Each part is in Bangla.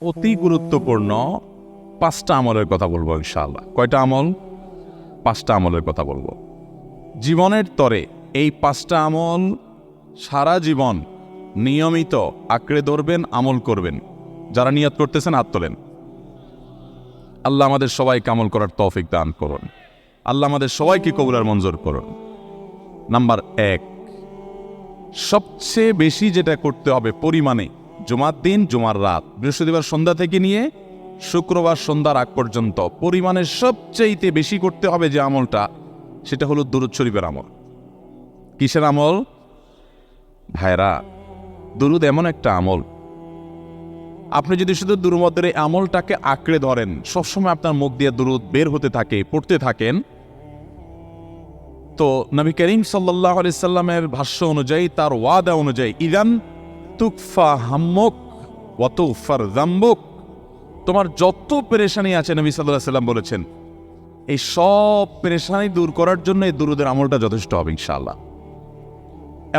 অতি গুরুত্বপূর্ণ 5টা আমলের কথা বলবো ইনশাআল্লাহ। কয়টা আমল? 5টা আমলের কথা বলবো। জীবনের তরে এই 5টা আমল সারা জীবন নিয়মিত আঁকড়ে ধরবেন, আমল করবেন। যারা নিয়ত করতেছেন হাত তোলেন। আল্লাহ আমাদের সবাইকে আমল করার তৌফিক দান করুন। আল্লাহ আমাদের সবাইকে কবুল আর মঞ্জুর করুন। নাম্বার 1, সবচেয়ে বেশি যেটা করতে হবে পরিমাণে, জুমার দিন, জুমার রাত, বৃহস্পতিবার সন্ধ্যা থেকে নিয়ে শুক্রবার সন্ধ্যার আগ পর্যন্ত পরিমাণে সবচেয়ে বেশি করতে হবে যে আমলটা, সেটা হলো দুরূদ শরীফের আমল। কিসের আমল? ভাইরা, দুরূদ এমন একটা আমল, আপনি যদি শুধু দুরূদের এই আমলটাকে আঁকড়ে ধরেন, সবসময় আপনার মুখ দিয়ে দুরূদ বের হতে থাকে, পড়তে থাকেন, তো নবী করিম সাল্লাল্লাহু আলাইহি সাল্লামের ভাষ্য অনুযায়ী, তার ওয়াদা অনুযায়ী, ইদান তুকফা হাম্মুক ওয়া তুগফার যামবুক, তোমার যত পেরেশানি আছে নবী সাল্লাল্লাহু আলাইহি সাল্লাম বলেছেন, এই সব পেরেশানি দূর করার জন্য এই দুরূদের আমলটা যথেষ্ট হবে ইনশাআল্লাহ।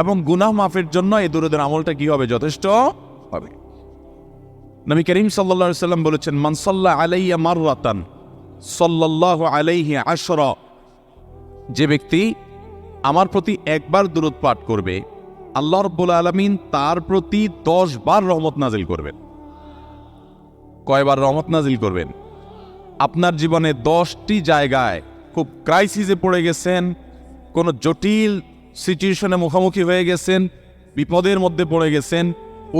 এবং গুনাহ মাফের জন্য এই দুরূদের আমলটা কি হবে? যথেষ্ট হবে। নবী করিম সাল্লাল্লাহু আলাইহি সাল্লাম বলেছেন, মান সাল্লা আলাইয়া মাররাতান সাল্লাল্লাহু আলাইহি আশরা, যে ব্যক্তি আমার প্রতি একবার দুরূদ পাঠ করবে, আল্লাহ রাব্বুল আলামিন তার প্রতি 10 বার রহমত নাজিল করবেন। কয়বার রহমত নাজিল করবেন? আপনার জীবনে 10টি জায়গায় খুব ক্রাইসিসে পড়ে গেছেন, কোনো জটিল সিচুয়েশনে মুখোমুখি হয়ে গেছেন, বিপদের মধ্যে পড়ে গেছেন,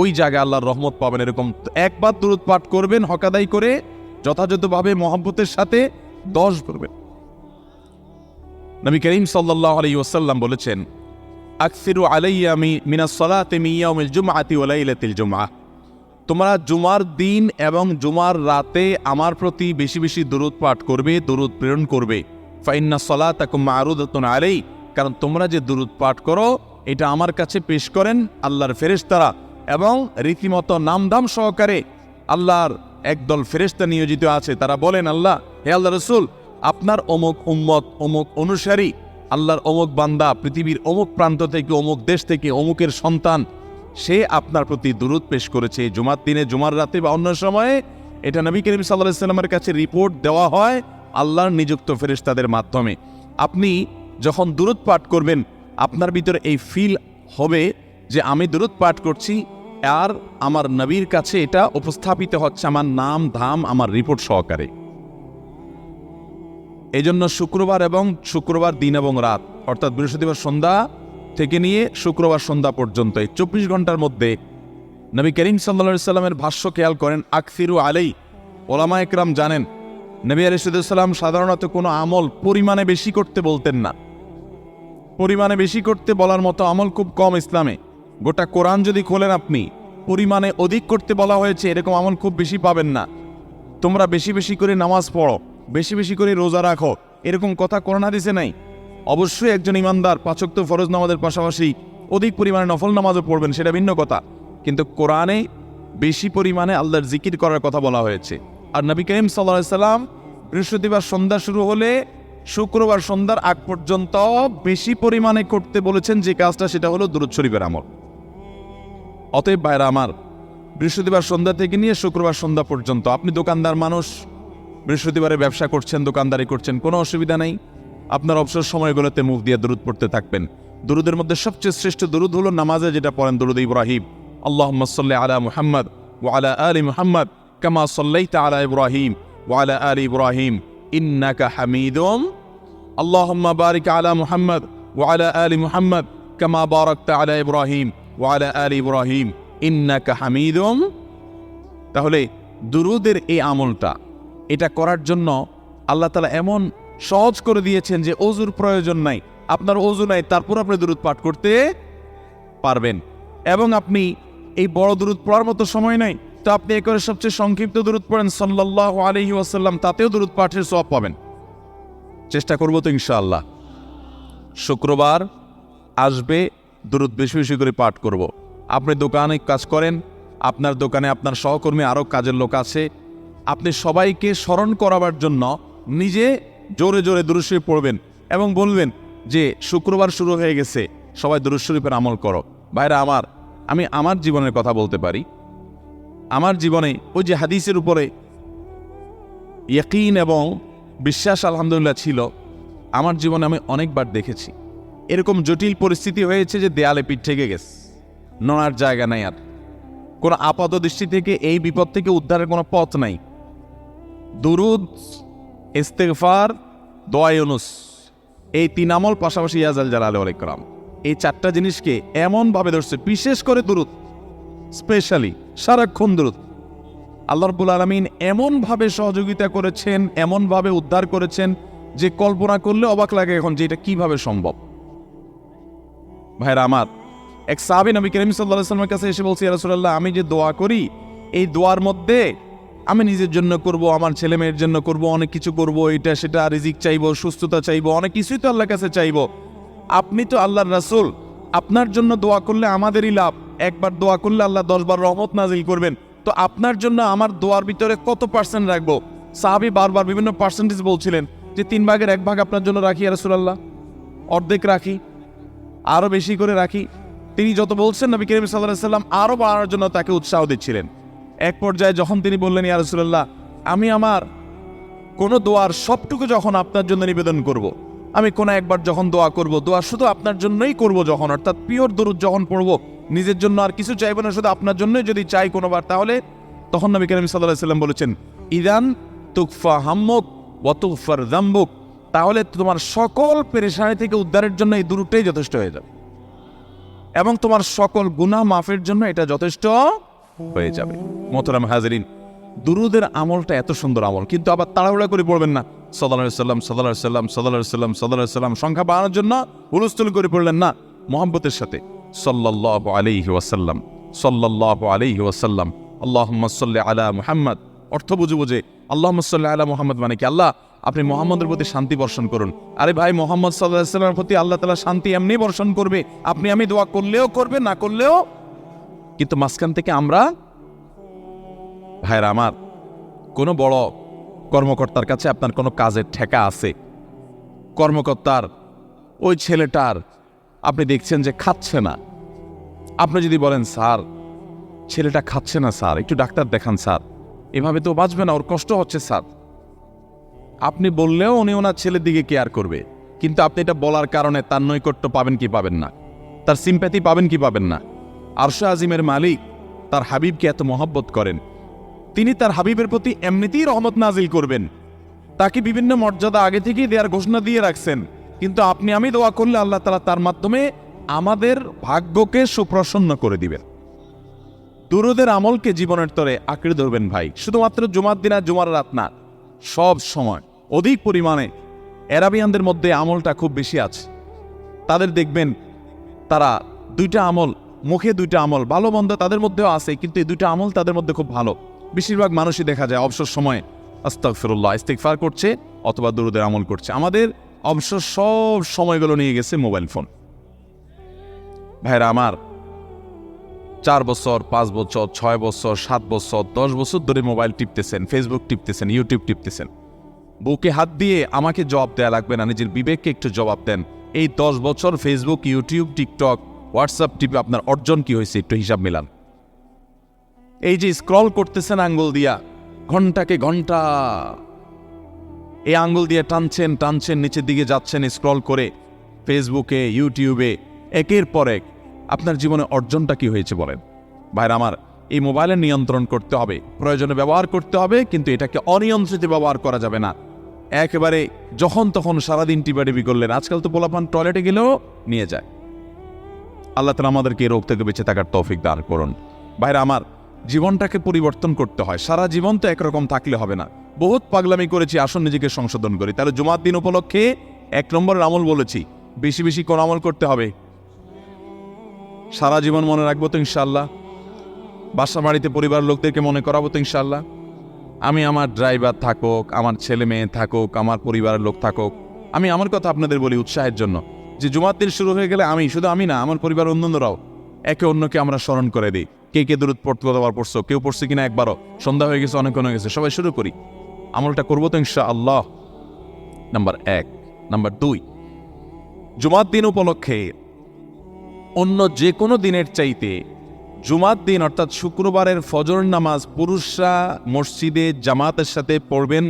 ওই জায়গায় আল্লাহর রহমত পাবেন। এরকম একবার দুরূদ পাঠ করবেন, হক আদায় করে যথাযথভাবে মহব্বতের সাথে 10 করবেন। নবী করিম সাল্লাল্লাহু আলাইহি ওয়াসাল্লাম বলেছেন, আকসিরু আলাইয়া মিনাস সালাতি মিন ইয়াউমিল জুমআতি ওয়া লাইলাতিল জুমআহ, তোমরা জুমার দিন এবং জুমার রাতে আমার প্রতি বেশি বেশি দুরূদ পাঠ করবে, দুরূদ প্রেরণ করবে। ফাইন্না সালাতাকুম মা'রুদাতুন আলাই, কারণ তোমরা যে দুরূদ পাঠ করো এটা আমার কাছে পেশ করেন আল্লাহর ফেরেশতারা, এবং রীতিমতো নামদাম সহকারে আল্লাহর একদল ফেরেশতা নিয়োজিত আছে। তারা বলেন, আল্লাহ, হে আল্লাহ রাসূল, আপনার অমুক উম্মত, অমুক অনুসারী, আল্লাহর অমুক বান্দা পৃথিবীর অমুক প্রান্ত থেকে, অমুক দেশ থেকে, অমুকের সন্তান, সে আপনার প্রতি দুরূদ পেশ করেছে জুমার দিনে, জুমার রাতে বা অন্য সময়ে। এটা নবী করিম সাল্লাল্লাহু আলাইহি সাল্লামের কাছে রিপোর্ট দেওয়া হয় আল্লাহর নিযুক্ত ফেরেশতাদের মাধ্যমে। আপনি যখন দুরূদ পাঠ করবেন, আপনার ভিতরে এই ফিল হবে যে আমি দুরূদ পাঠ করছি, আর আমার নবীর কাছে এটা উপস্থাপিত হচ্ছে আমার নাম ধাম, আমার রিপোর্ট সহকারে। এই জন্য শুক্রবার দিন এবং রাত, অর্থাৎ বৃহস্পতিবার সন্ধ্যা থেকে নিয়ে শুক্রবার সন্ধ্যা পর্যন্ত এই 24 ঘন্টার মধ্যে নবী করিম সাল্লাল্লাহু আলাইহি সাল্লামের ভাষ্য খেয়াল করেন, আকসিরু আলাই, ওলামা একরাম জানেন নবী আলাইহিস সালাম সাধারণত কোনো আমল পরিমাণে বেশি করতে বলতেন না। পরিমাণে বেশি করতে বলার মতো আমল খুব কম ইসলামে। গোটা কোরআন যদি খোলেন আপনি, পরিমাণে অধিক করতে বলা হয়েছে এরকম আমল খুব বেশি পাবেন না। তোমরা বেশি বেশি করে নামাজ পড়ো, বেশি বেশি করে রোজা রাখো, এরকম কথা কোরআন হাদিসে নাই। অবশ্যই একজন ইমানদার 5 ওয়াক্ত ফরজ নামাজের পাশাপাশি অধিক পরিমাণে নফল নামাজও পড়বেন, সেটা ভিন্ন কথা। কিন্তু কোরআনে বেশি পরিমাণে আল্লাহর জিকির করার কথা বলা হয়েছে। আর নবী করিম সাল্লাল্লাহু আলাইহি সাল্লাম বৃহস্পতিবার সন্ধ্যা শুরু হলে শুক্রবার সন্ধ্যার আগ পর্যন্ত বেশি পরিমাণে করতে বলেছেন যে কাজটা, সেটা হলো দুরূদ শরীফের আমল। অতএব ভাইরা আমার, বৃহস্পতিবার সন্ধ্যা থেকে নিয়ে শুক্রবার সন্ধ্যা পর্যন্ত, আপনি দোকানদার মানুষ, বৃহস্পতিবারে ব্যবসা করছেন, দোকানদারি করছেন, কোনো অসুবিধা নেই। আপনার অবসর সময়গুলোতে মুখ দিয়ে দুরূদ পড়তে থাকবেন। দুরূদের মধ্যে সবচেয়ে শ্রেষ্ঠ দুরূদ হলো নামাজে যেটা পড়েন, দুরূদ ইব্রাহিম, আল্লাহুম্মা সাল্লি আলা মুহাম্মদ ওয়া আলা আলি মুহাম্মদ কামা সাল্লাইতা আলা ইব্রাহিম ওয়া আলা আলি ইব্রাহিম ইন্নাকা হামিদুম, আল্লাহুম্মা বারিক আলা মুহাম্মদ ওয়া আলা আলি মুহাম্মদ কামা বারাকতা আলা ইব্রাহিম ওয়া আলা আলি ইব্রাহিম ইন্নাকা হামিদুম। তাহলে দুরূদের এই আমলটা, এটা করার জন্য আল্লাহ তাআলা এমন সহজ করে দিয়েছেন যে ওযুর প্রয়োজন নাই। আপনার ওযু নাই, তারপর আপনি দুরূদ পাঠ করতে পারবেন। এবং আপনি এই বড় দুরূদ পড়ার মতো সময় নাই, তো আপনি একেবারে সবচেয়ে সংক্ষিপ্ত দুরূদ পড়েন সাল্লাল্লাহু আলাইহি ওয়াসাল্লাম, তাতেও দুরূদ পাঠের সওয়াব পাবেন। চেষ্টা করব তো ইনশাআল্লাহ। শুক্রবার আসবে, দুরূদ বেশি বেশি করে পাঠ করব। আপনি দোকানে কাজ করেন, আপনার দোকানে আপনার সহকর্মী আরও কাজের লোক আছে, আপনি সবাইকে স্মরণ করাবার জন্য নিজে জোরে জোরে দুরূদ শরীফ পড়বেন এবং বলবেন যে শুক্রবার শুরু হয়ে গেছে, সবাই দুরূদ শরীফের আমল করো। ভাইরা আমার, আমি আমার জীবনের কথা বলতে পারি। আমার জীবনে ওই যে হাদিসের উপরে ইয়াকিন এবং বিশ্বাস আলহামদুলিল্লাহ ছিল, আমার জীবনে আমি অনেকবার দেখেছি এরকম জটিল পরিস্থিতি হয়েছে যে দেয়ালে পিঠ থেকে গেছে, নড়ার জায়গা নাই, আর কোনো আপাত দৃষ্টি থেকে এই বিপদ থেকে উদ্ধারের কোনো পথ নাই। দুরুদ, ইস্তেগফার, দোয়া ইউনুস, এই 3 আমল পাশাপাশি ইয়াজাল জালালে ওয়াল ইকরাম, এই 4টা জিনিসকে এমনভাবে ধরছে, বিশেষ করে দুরুদ, স্পেশালি সারাক্ষণ দুরুদ। আল্লাহ রাব্বুল আলামিন এমনভাবে সহযোগিতা করেছেন, এমনভাবে উদ্ধার করেছেন যে কল্পনা করলে অবাক লাগে এখন যে এটা কিভাবে সম্ভব। ভাইরা আমার, এক সাহাবী নবী করিম সাল্লাল্লাহু আলাইহি ওয়াসাল্লামের কাছে এসে বলছে, ইয়া রাসূলুল্লাহ, আমি যে দোয়া করি এই দোয়ার মধ্যে আমি নিজের জন্য করব, আমার ছেলে মেয়ের জন্য করব, অনেক কিছু করব, এটা সেটা, রিজিক চাইবো, সুস্থতা চাইবো, অনেক কিছুই তো আল্লাহর কাছে চাইবো। আপনি তো আল্লাহর রাসূল, আপনার জন্য দোয়া করলে আমাদেরই লাভ, একবার দোয়া করলে আল্লাহ 10 বার রহমত নাজিল করবেন, তো আপনার জন্য আমার দোয়ার ভিতরে কত পার্সেন্ট রাখবো? সাহাবী বারবার বিভিন্ন পার্সেন্টেজ বলছিলেন যে 3 ভাগের 1 ভাগ আপনার জন্য রাখি ইয়া রাসূলুল্লাহ, অর্ধেক রাখি, আরো বেশি করে রাখি। তিনি যত বলছেন নবী করিম সাল্লাল্লাহু আলাইহি ওয়াসাল্লাম আরো বাড়ানোর জন্য তাকে উৎসাহ দিচ্ছিলেন। এক পর্যায়ে যখন তিনি বললেন, ইয়া রাসূলুল্লাহ, আমি আমার কোন দোয়ার সবটুকু যখন আপনার জন্য নিবেদন করব, আমি কোন একবার যখন দোয়া করব, দোয়া শুধু আপনার জন্যই করব যখন, অর্থাৎ পিওর দরুদ যখন পড়ব, নিজের জন্য আর কিছু চাইব না, শুধু আপনার জন্যই যদি চাই কোনোবার, তাহলে তখন নবী করিম সাল্লাল্লাহু আলাইহি ওয়াসাল্লাম বলেছেন, ইদান তুকফা হাম্মুক ওয়া তুগফার যামবুক, তাহলে তোমার সকল পেরেশানি থেকে উদ্ধারের জন্য এই দুরুদটাই যথেষ্ট হয়ে যাবে, এবং তোমার সকল গুনাহ মাফের জন্য এটা যথেষ্ট হয়ে যাবে। মোহতারাম হাজিরিন, দুরুদের আমলটা এত সুন্দর আমল, কিন্তু আবার তাড়াহুড়া করে পড়বেন না, সাল্লাল্লাহু আলাইহি সাল্লাম সাল্লাল্লাহু আলাইহি সাল্লাম সাল্লাল্লাহু আলাইহি সাল্লাম সাল্লাল্লাহু আলাইহি সাল্লাম সংখ্যা বাড়ানোর জন্য হুলস্থুল করে পড়লেন না, মুহাব্বতের সাথে সাল্লাল্লাহু আলাইহি ওয়াসাল্লাম সাল্লাল্লাহু আলাইহি ওয়াসাল্লাম আল্লাহুম্মা সাল্লি আলা মুহাম্মদ, অর্থ বুঝে বুঝে আল্লাহুম্মা সাল্লি আলা মুহাম্মদ মানে কি, আল্লাহ আপনি মুহাম্মদের প্রতি শান্তি বর্ষণ করুন। আরে ভাই, মুহাম্মদ সাল্লাল্লাহু আলাইহি সাল্লামের প্রতি আল্লাহ তাআলা শান্তি এমনি বর্ষণ করবে, আপনি আমি দোয়া করলেও করবে, না করলেও। কিন্তু মাঝখান থেকে আমরা, ভাইরা আমার, কোনো বড় কর্মকর্তার কাছে আপনার কোনো কাজের ঠেকা আছে, কর্মকর্তার ওই ছেলেটার আপনি দেখছেন যে খাচ্ছে না, আপনি যদি বলেন, স্যার ছেলেটা খাচ্ছে না স্যার, একটু ডাক্তার দেখান স্যার, এভাবে তো বাঁচবে না, ওর কষ্ট হচ্ছে স্যার, আপনি বললেও উনি ওনার ছেলের দিকে কেয়ার করবে, কিন্তু আপনি এটা বলার কারণে তার নৈকট্য পাবেন কি পাবেন না, তার সিম্প্যাথি পাবেন কি পাবেন না। আরশে আজিমের মালিক তার হাবিবকে এত মহব্বত করেন, তিনি তার হাবিবের প্রতি এমনিতেই রহমত নাজিল করবেন, তাকে বিভিন্ন মর্যাদা আগে থেকেই দেওয়ার ঘোষণা দিয়ে রাখছেন, কিন্তু আপনি আমি দোয়া করলে আল্লাহ তাআলা তার মাধ্যমে আমাদের ভাগ্যকে সুপ্রসন্ন করে দিবেন। দুরুদের আমলকে জীবনের তরে আঁকড়ে ধরবেন ভাই, শুধুমাত্র জুমার দিন আর জুমার রাত না, সব সময় অধিক পরিমাণে। অ্যারাবিয়ানদের মধ্যে আমলটা খুব বেশি আছে, তাদের দেখবেন তারা 2টা আমল, মুখে 2টা আমল, ভালো মন্দ তাদের মধ্যেও আছে, কিন্তু এই 2টা আমল তাদের মধ্যে খুব ভালো। বেশিরভাগ মানুষই দেখা যায় অবসর সময়ে আস্তাগফিরুল্লাহ, ইস্তিগফার করছে অথবা দুরুদের আমল করছে। আমাদের অবসর সব সময়গুলো নিয়ে গেছে মোবাইল ফোন। ভাইরা আমার, 4 বছর, 5 বছর, 6 বছর, 7 বছর, 10 বছর ধরে মোবাইল টিপতেছেন, ফেসবুক টিপতেছেন, ইউটিউব টিপতেছেন। বুকে হাত দিয়ে আমাকে জবাব দেয়া লাগবে না, নিজের বিবেককে একটু জবাব দেন। এই 10 বছর ফেসবুক, ইউটিউব, টিকটক, হোয়াটসঅ্যাপ টিপে আপনার অর্জন কি হয়েছে একটু হিসাব মিলান। এই যে স্ক্রল করতেছেন আঙ্গুল দিয়া, ঘন্টাকে ঘন্টা এই আঙ্গুল দিয়ে টানছেন টানছেন, নিচের দিকে যাচ্ছেন স্ক্রল করে ফেসবুকে, ইউটিউবে, একের পর এক, আপনার জীবনে অর্জনটা কি হয়েছে বলেন? ভাইরা আমার, এই মোবাইলের নিয়ন্ত্রণ করতে হবে, প্রয়োজনে ব্যবহার করতে হবে, কিন্তু এটাকে অনিয়ন্ত্রিত ব্যবহার করা যাবে না। একেবারে যখন তখন সারাদিন টিপাটিপি করলেন, আজকাল তো পোলাপান টয়লেটে গেলেও নিয়ে যায়। আল্লাহ তাআলা আমাদেরকে এই রোগ থেকে বেঁচে থাকার তৌফিক দান করুন। ভাইরা আমার, জীবনটাকে পরিবর্তন করতে হয়, সারা জীবন তো একরকম থাকলে হবে না। বহুত পাগলামি করেছি, আসুন নিজেকে সংশোধন করি। তাহলে জুমার দিন উপলক্ষে 1 নম্বরের আমল বলেছি, বেশি বেশি কোন আমল করতে হবে? সারা জীবন মনে রাখবো তো ইনশাআল্লাহ, বাসা বাড়িতে পরিবার লোকদেরকে মনে করাবো তো ইনশাআল্লাহ। আমি আমার ড্রাইভার থাকুক, আমার ছেলে মেয়ে থাকুক, আমার পরিবারের লোক থাকুক, আমি আমার কথা আপনাদের বলি উৎসাহের জন্য, যে জুমার দিন শুরু হয়ে গেলে আমি, শুধু আমি না, আমার পরিবার অন্যান্যরাও একে অন্যকে আমরা স্মরণ করে দিই। কে কে দরুদ কতবার পড়ছো, কেউ পড়ছে কিনা একবারও, সন্ধ্যা হয়ে গেছে, অনেক হয়ে গেছে, সবাই শুরু করি, আমলটা করবো তো ইনশাআল্লাহ। নাম্বার 1। নাম্বার 2, জুমার দিন উপলক্ষে অন্য যে কোনো দিনের চাইতে জুমার দিন অর্থাৎ শুক্রবারের ফজর নামাজ পুরুষরা মসজিদে জামাতের সাথে পড়বেন,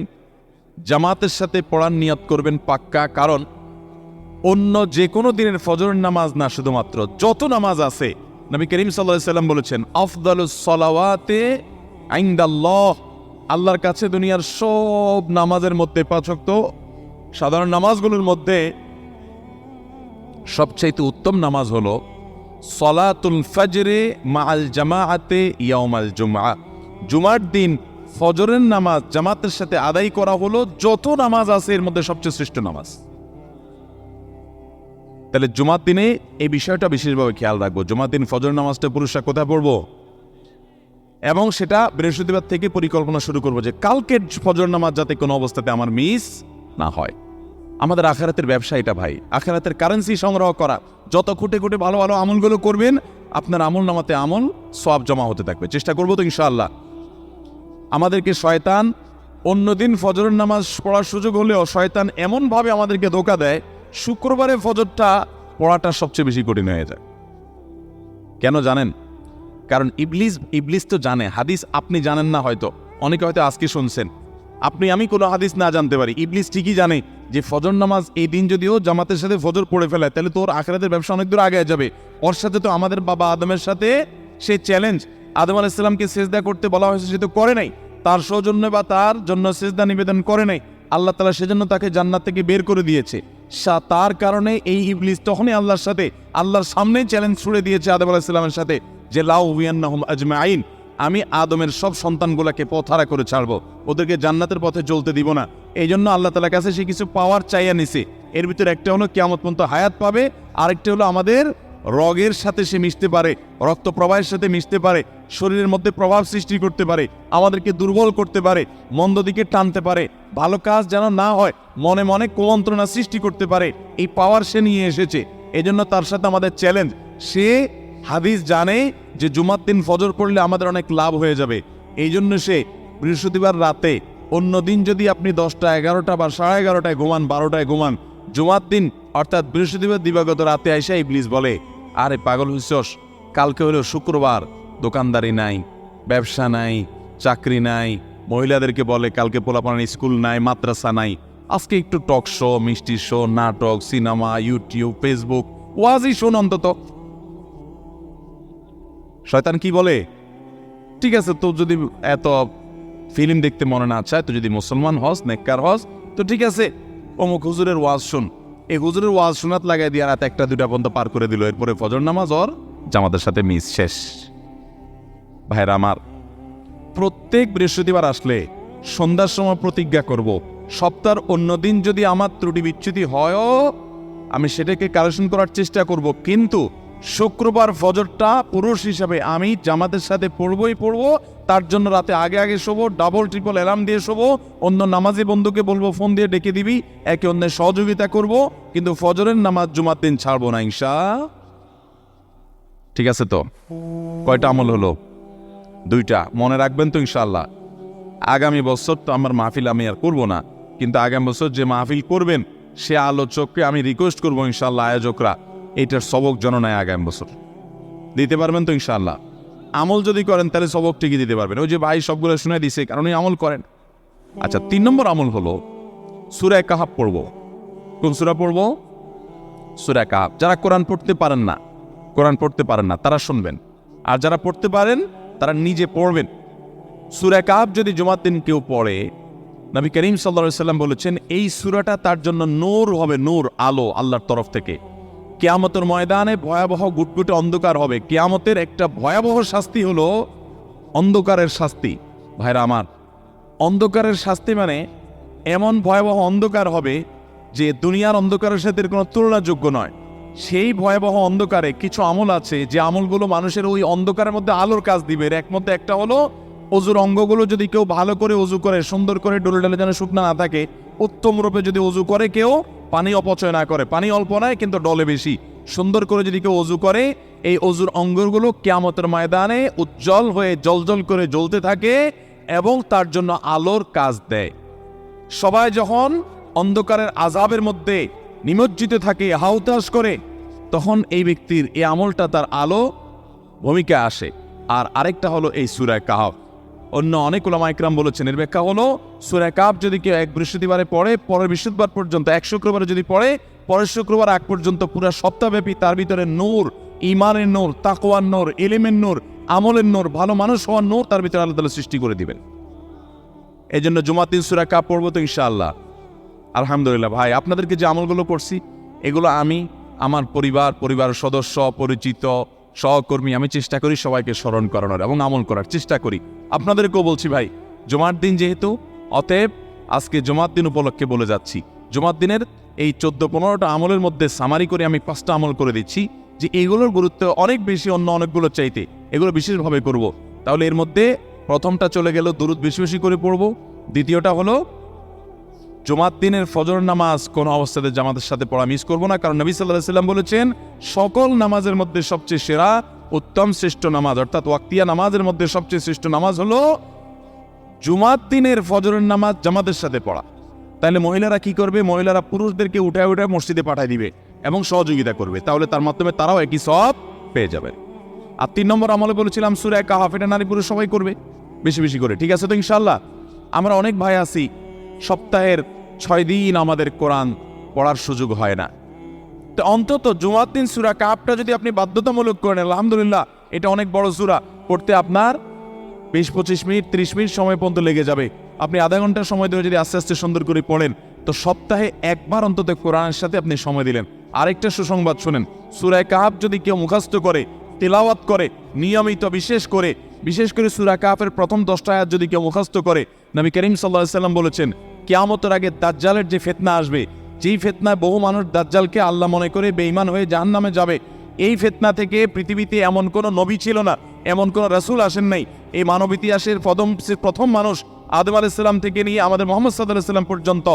জামাতের সাথে পড়ার নিয়ত করবেন পাক্কা। কারণ অন্য যে কোনো দিনের ফজর নামাজ না, শুধুমাত্র যত নামাজ আছে, নবী করিম সাল্লাল্লাহু আলাইহি সাল্লাম বলেছেন আফদালুস সালাওয়াতে ইনদাল্লাহ, আল্লাহর কাছে দুনিয়ার সব নামাজের মধ্যে 5 ওয়াক্ত সাধারণ নামাজগুলোর মধ্যে সবচাইতে উত্তম নামাজ হলো সলাতুল ফজরে মাআল জামাআতে ইয়াউমাল জুমআ। জুমার দিন ফজরের নামাজ জামাতের সাথে আদায় করা হলো যত নামাজ আছে এর মধ্যে সবচেয়ে শ্রেষ্ঠ নামাজ। তাহলে জুমার দিনে এই বিষয়টা বিশেষভাবে খেয়াল রাখবো। জুমার দিন ফজর নামাজটা পুরুষরা কোথায় পড়বো, এবং সেটা বৃহস্পতিবার থেকে পরিকল্পনা শুরু করবো যে কালকের ফজর নামাজ যাতে কোনো অবস্থাতে আমার মিস না হয়। আমাদের আখিরাতের ব্যবসা এটা ভাই, আখিরাতের কারেন্সি সংগ্রহ করা। যত খুঁটে খুঁটে ভালো ভালো আমলগুলো করবেন, আপনার আমল নামাতে আমল সওয়াব জমা হতে থাকবে। চেষ্টা করবো তো ইনশাআল্লাহ। আমাদেরকে শয়তান অন্যদিন ফজরের নামাজ পড়ার সুযোগ হলেও শয়তান এমনভাবে আমাদেরকে ধোঁকা দেয়, শুক্রবারে ফজরটা পড়াটা সবচেয়ে বেশি কঠিন হয়ে যায়। কেন জানেন? কারণ ইবলিস তো জানে। হাদিস আপনি জানেন না, হয়তো অনেকে হয়তো আজকে শুনছেন, আমি কোনো হাদিস না জানতে পারি, ইবলিস ঠিকই জানে যে ফজর নামাজ এই দিন যদিও জামাতের সাথে ফজর পড়ে ফেলায়, তাহলে তোর আখিরাতের ব্যবসা অনেক দূর আগে যাবে। ওর সাথে তো আমাদের বাবা আদমের সাথে সে চ্যালেঞ্জ, আদম আলাইহিস সালামকে সিজদা করতে বলা হয়েছে, সে তো করে নাই, তার সৌজন্য বা তার জন্য সিজদা নিবেদন করে নাই। আল্লাহ তাআলা সেজন্য তাকে জান্নাত থেকে বের করে দিয়েছে। তার কারণে এই ইবলিস তখনই আল্লাহর সামনে চ্যালেঞ্জ ছুড়ে দিয়েছে আদম আলাইহিস সালামের সাথে যে লাউ হুয়ান্নাহুম আজমাইন, আমি আদমের সব সন্তানগুলোকে পথহারা করে ছাড়বো, ওদেরকে জান্নাতের পথে চলতে দিব না। এই জন্য আল্লাহ তাআলার কাছে সে কিছু পাওয়ার চাইয়া নিছে। এর ভিতরে একটা হলো কিয়ামত পর্যন্ত হায়াত পাবে, আরেকটা হলো আমাদের রগের সাথে সে মিশতে পারে, রক্ত প্রবাহের সাথে মিশতে পারে, শরীরের মধ্যে প্রভাব সৃষ্টি করতে পারে, আমাদেরকে দুর্বল করতে পারে, মন্দ দিকে টানতে পারে, ভালো কাজ যেন না হয় মনে মনে কুমন্ত্রণা সৃষ্টি করতে পারে। এই পাওয়ার সে নিয়ে এসেছে। এজন্য তার সাথে আমাদের চ্যালেঞ্জ। সে হাদিস জানে যে জুমার দিন ফজর পড়লে আমাদের অনেক লাভ হয়ে যাবে। এই জন্য সে বৃহস্পতিবার রাতে, অন্য দিন যদি আপনি 10টা 11টা বা 11:30টায় ঘুমান, 12টায় ঘুমান, জুমার দিন অর্থাৎ বৃহস্পতিবার দিবাগত রাতে আইসা ইবলিস বলে, আরে পাগল হইছস, কালকে হলো শুক্রবার, দোকানদারি নাই, ব্যবসা নাই, চাকরি নাই, মহিলাদেরকে বলে কালকে পোলাপানের স্কুল নাই, মাদ্রাসা নাই, আজকে একটু টক শো, মিষ্টি শো, নাটক, সিনেমা, ইউটিউব, ফেসবুক, ওয়াজই শোন অন্তত। শয়তান কি বলে, ঠিক আছে, তো যদি এত ফিল্ম দেখতে মনে না চায়, তো যদি মুসলমান হস, নেককার হস, তো ঠিক আছে, অমুক হুজুরের ওয়াজ শুন। এই হুজুরের ওয়াজ শোনাত লাগাই দিয়ে রাত 1টা 2টা পর্যন্ত পার করে দিল। এরপরে ফজর নামাজ ওর জামাতের সাথে মিস শেষ। ভাইরা আমার, প্রত্যেক বৃহস্পতিবার আসলে সন্ধ্যার সময় প্রতিজ্ঞা করব, সপ্তাহের অন্য দিন যদি আমার ত্রুটি বিচ্যুতি হয়ও আমি সেটাকে কারেকশন করার চেষ্টা করব, কিন্তু শুক্রবার ফজরটা পুরুষ হিসাবে আমি জামাতের সাথে পড়বই পড়বো। তার জন্য রাতে আগে শোবো, ডাবল ট্রিপল অ্যালার্ম দিয়ে শোবো, অন্য নামাজি বন্ধুকে বলবো ফোন দিয়ে ডেকে দিবি, একে অন্যের সহযোগিতা করব, কিন্তু ফজরের নামাজ জুমার দিন ছাড়বো না ইনশাআল্লাহ। ঠিক আছে তো? কয়টা আমল হলো? 2টা। মনে রাখবেন তো ইনশাআল্লাহ। আগামী বছর তো আমার মাহফিল আমি আর করবো না, কিন্তু আগামী বছর যে মাহফিল করবেন সে আলোচককে আমি রিকোয়েস্ট করবো ইনশাআল্লাহ, আয়োজকরা এইটার সবক জননায় আগামী বছর দিতে পারবেন তো ইনশাআল্লাহ। আমল যদি করেন তাহলে সবক ঠিকই দিতে পারবেন। ওই যে ভাই সবগুলো শুনে দিছে, কারণ আমল করেন। আচ্ছা, 3 নম্বর আমল হলো সূরা কাহাফ পড়বো। কোন সূরা পড়বো? সূরা কাহাফ। যারা কোরআন পড়তে পারেন না তারা শুনবেন, আর যারা পড়তে পারেন তারা নিজে পড়বেন। সূরা কাহাফ যদি জুমার দিন কেউ পড়ে, নবী করিম সাল্লাল্লাহু আলাইহি সাল্লাম বলেছেন এই সূরাটা তার জন্য নূর হবে, নূর, আলো আল্লাহর তরফ থেকে। কিয়ামতের ময়দানে ভয়াবহ গুটগুটে অন্ধকার হবে। কিয়ামতের একটা ভয়াবহ শাস্তি হলো অন্ধকারের শাস্তি। ভাইরা আমার, অন্ধকারের শাস্তি মানে এমন ভয়াবহ অন্ধকার হবে যে দুনিয়ার অন্ধকারের সাথে কোনো তুলনাযোগ্য নয়। সেই ভয়াবহ অন্ধকারে কিছু আমল আছে যে আমলগুলো মানুষের ওই অন্ধকারের মধ্যে আলোর কাজ দিবে। এর মধ্যে একটা হলো অজুর অঙ্গগুলো যদি কেউ ভালো করে অজু করে, সুন্দর করে ডলে ডলে যেন শুকনা না থাকে, উত্তম রূপে যদি অজু করে, কেউ পানি অপচয় না করে, পানি অল্প নয় কিন্তু ডলে বেশি, সুন্দর করে যদি কেউ অজু করে, এই অজুর অঙ্গগুলো কিয়ামতের ময়দানে উজ্জ্বল হয়ে জলজল করে জ্বলতে থাকে এবং তার জন্য আলোর কাজ দেয়। সবাই যখন অন্ধকারের আযাবের মধ্যে নিমজ্জিত থাকে, হাউতাস করে, তখন এই ব্যক্তির এই আমলটা তার আলো ভূমিকা আসে। আর আরেকটা হলো এই সূরা কাহফ। অন্য অনেক উলামা ইকরাম বলেছেন এর ব্যাখ্যা হলো সূরা কাহফ যদি কেউ এক বৃহস্পতিবারে পড়ে, পরের বৃহস্পতিবার পর্যন্ত, এক শুক্রবারে যদি পড়ে, পরের শুক্রবার আগ পর্যন্ত পুরো সপ্তাহব্যাপী তার ভিতরে নূর, ঈমানের নূর, তাকওয়ার নূর, ইলমের নূর, আমলের নূর, ভালো মানুষ হওয়ার নূর তার ভিতরে আল্লাহ তাআলা সৃষ্টি করে দিবেন। এই জন্য জুমার দিন সূরা কাহফ পড়বো তো ইনশাআল্লাহ। আলহামদুলিল্লাহ ভাই, আপনাদেরকে যে আমলগুলো করছি এগুলো আমি, আমার পরিবার সদস্য, পরিচিত, সহকর্মী, আমি চেষ্টা করি সবাইকে স্মরণ করানোর এবং আমল করার চেষ্টা করি। আপনাদেরকেও বলছি ভাই, জুমার দিন যেহেতু, অতএব আজকে জুমার দিন উপলক্ষে বলে যাচ্ছি, জুমার দিনের এই 14-15টা আমলের মধ্যে সামারি করে আমি 5টা আমল করে দিচ্ছি যে এগুলোর গুরুত্ব অনেক বেশি অন্য অনেকগুলো চাইতে, এগুলো বিশেষভাবে করব। তাহলে এর মধ্যে প্রথমটা চলে গেল দুরুদ বেশি বেশি করে পড়ব। দ্বিতীয়টা হলো জুমার দিনের ফজর নামাজ কোনো অবস্থাতে জামাতের সাথে পড়া মিস করবো না, কারণ নবী সাল্লাল্লাহু আলাইহি ওয়াসাল্লাম বলেছেন সকল নামাজের মধ্যে সবচেয়ে সেরা, উত্তম, শ্রেষ্ঠ নামাজ, অর্থাৎ ওয়াক্তিয়া নামাজের মধ্যে সবচেয়ে শ্রেষ্ঠ নামাজ হলো জুমার দিনের ফজরের নামাজ জামাতের সাথে পড়া। তাহলে মহিলারা কি করবে? মহিলারা পুরুষদেরকে উঠায় উঠায় মসজিদে পাঠিয়ে দিবে এবং সহযোগিতা করবে, তাহলে তার মাধ্যমে তারাও একই সওয়াব পেয়ে যাবে। আর 3 নম্বর আমলে বলেছিলাম সূরা কাহফ, এটা নারী পুরুষ সবাই করবে বেশি বেশি করে, ঠিক আছে তো ইনশাআল্লাহ? আমরা অনেক ভাই আছি সপ্তাহের 6 দিন আমাদের কোরআন পড়ার সুযোগ হয় না, তো অন্তত জুমার দিন সূরা কাহফটা যদি আপনি বাধ্যতামূলক করেন, আলহামদুলিল্লাহ, এটা অনেক বড় সূরা, পড়তে আপনার 20-25 মিনিট 30 মিনিট সময় পর্যন্ত লেগে যাবে। আপনি আধা ঘন্টা সময় ধরে যদি আস্তে আস্তে সুন্দর করে পড়েন, তো সপ্তাহে একবার অন্তত কোরআনের সাথে আপনি সময় দিলেন। আরেকটা সুসংবাদ শুনেন, সূরা কাহফ যদি কেউ মুখস্থ করে, তেলাওয়াত করে নিয়মিত, বিশেষ করে সূরা কাহফের প্রথম 10টা আয়াত যদি কেউ মুখস্থ করে, নবী করিম সাল্লাল্লাহু আলাইহি ওয়াসাল্লাম বলেছেন কিয়ামতের আগে দাজ্জালের যে ফিতনা আসবে, যেই ফিতনায় বহু মানুষ দাজ্জালকে আল্লাহ মনে করে বেঈমান হয়ে জাহান্নামে যাবে, এই ফিতনা থেকে পৃথিবীতে এমন কোনো নবী ছিল না, এমন কোনো রাসূল আসেন নাই। এই মানব ইতিহাসের প্রথম মানুষ আদম আলাইহিস সালাম থেকে নিয়ে আমাদের মুহাম্মদ সাল্লাল্লাহু আলাইহি ওয়াসাল্লাম পর্যন্ত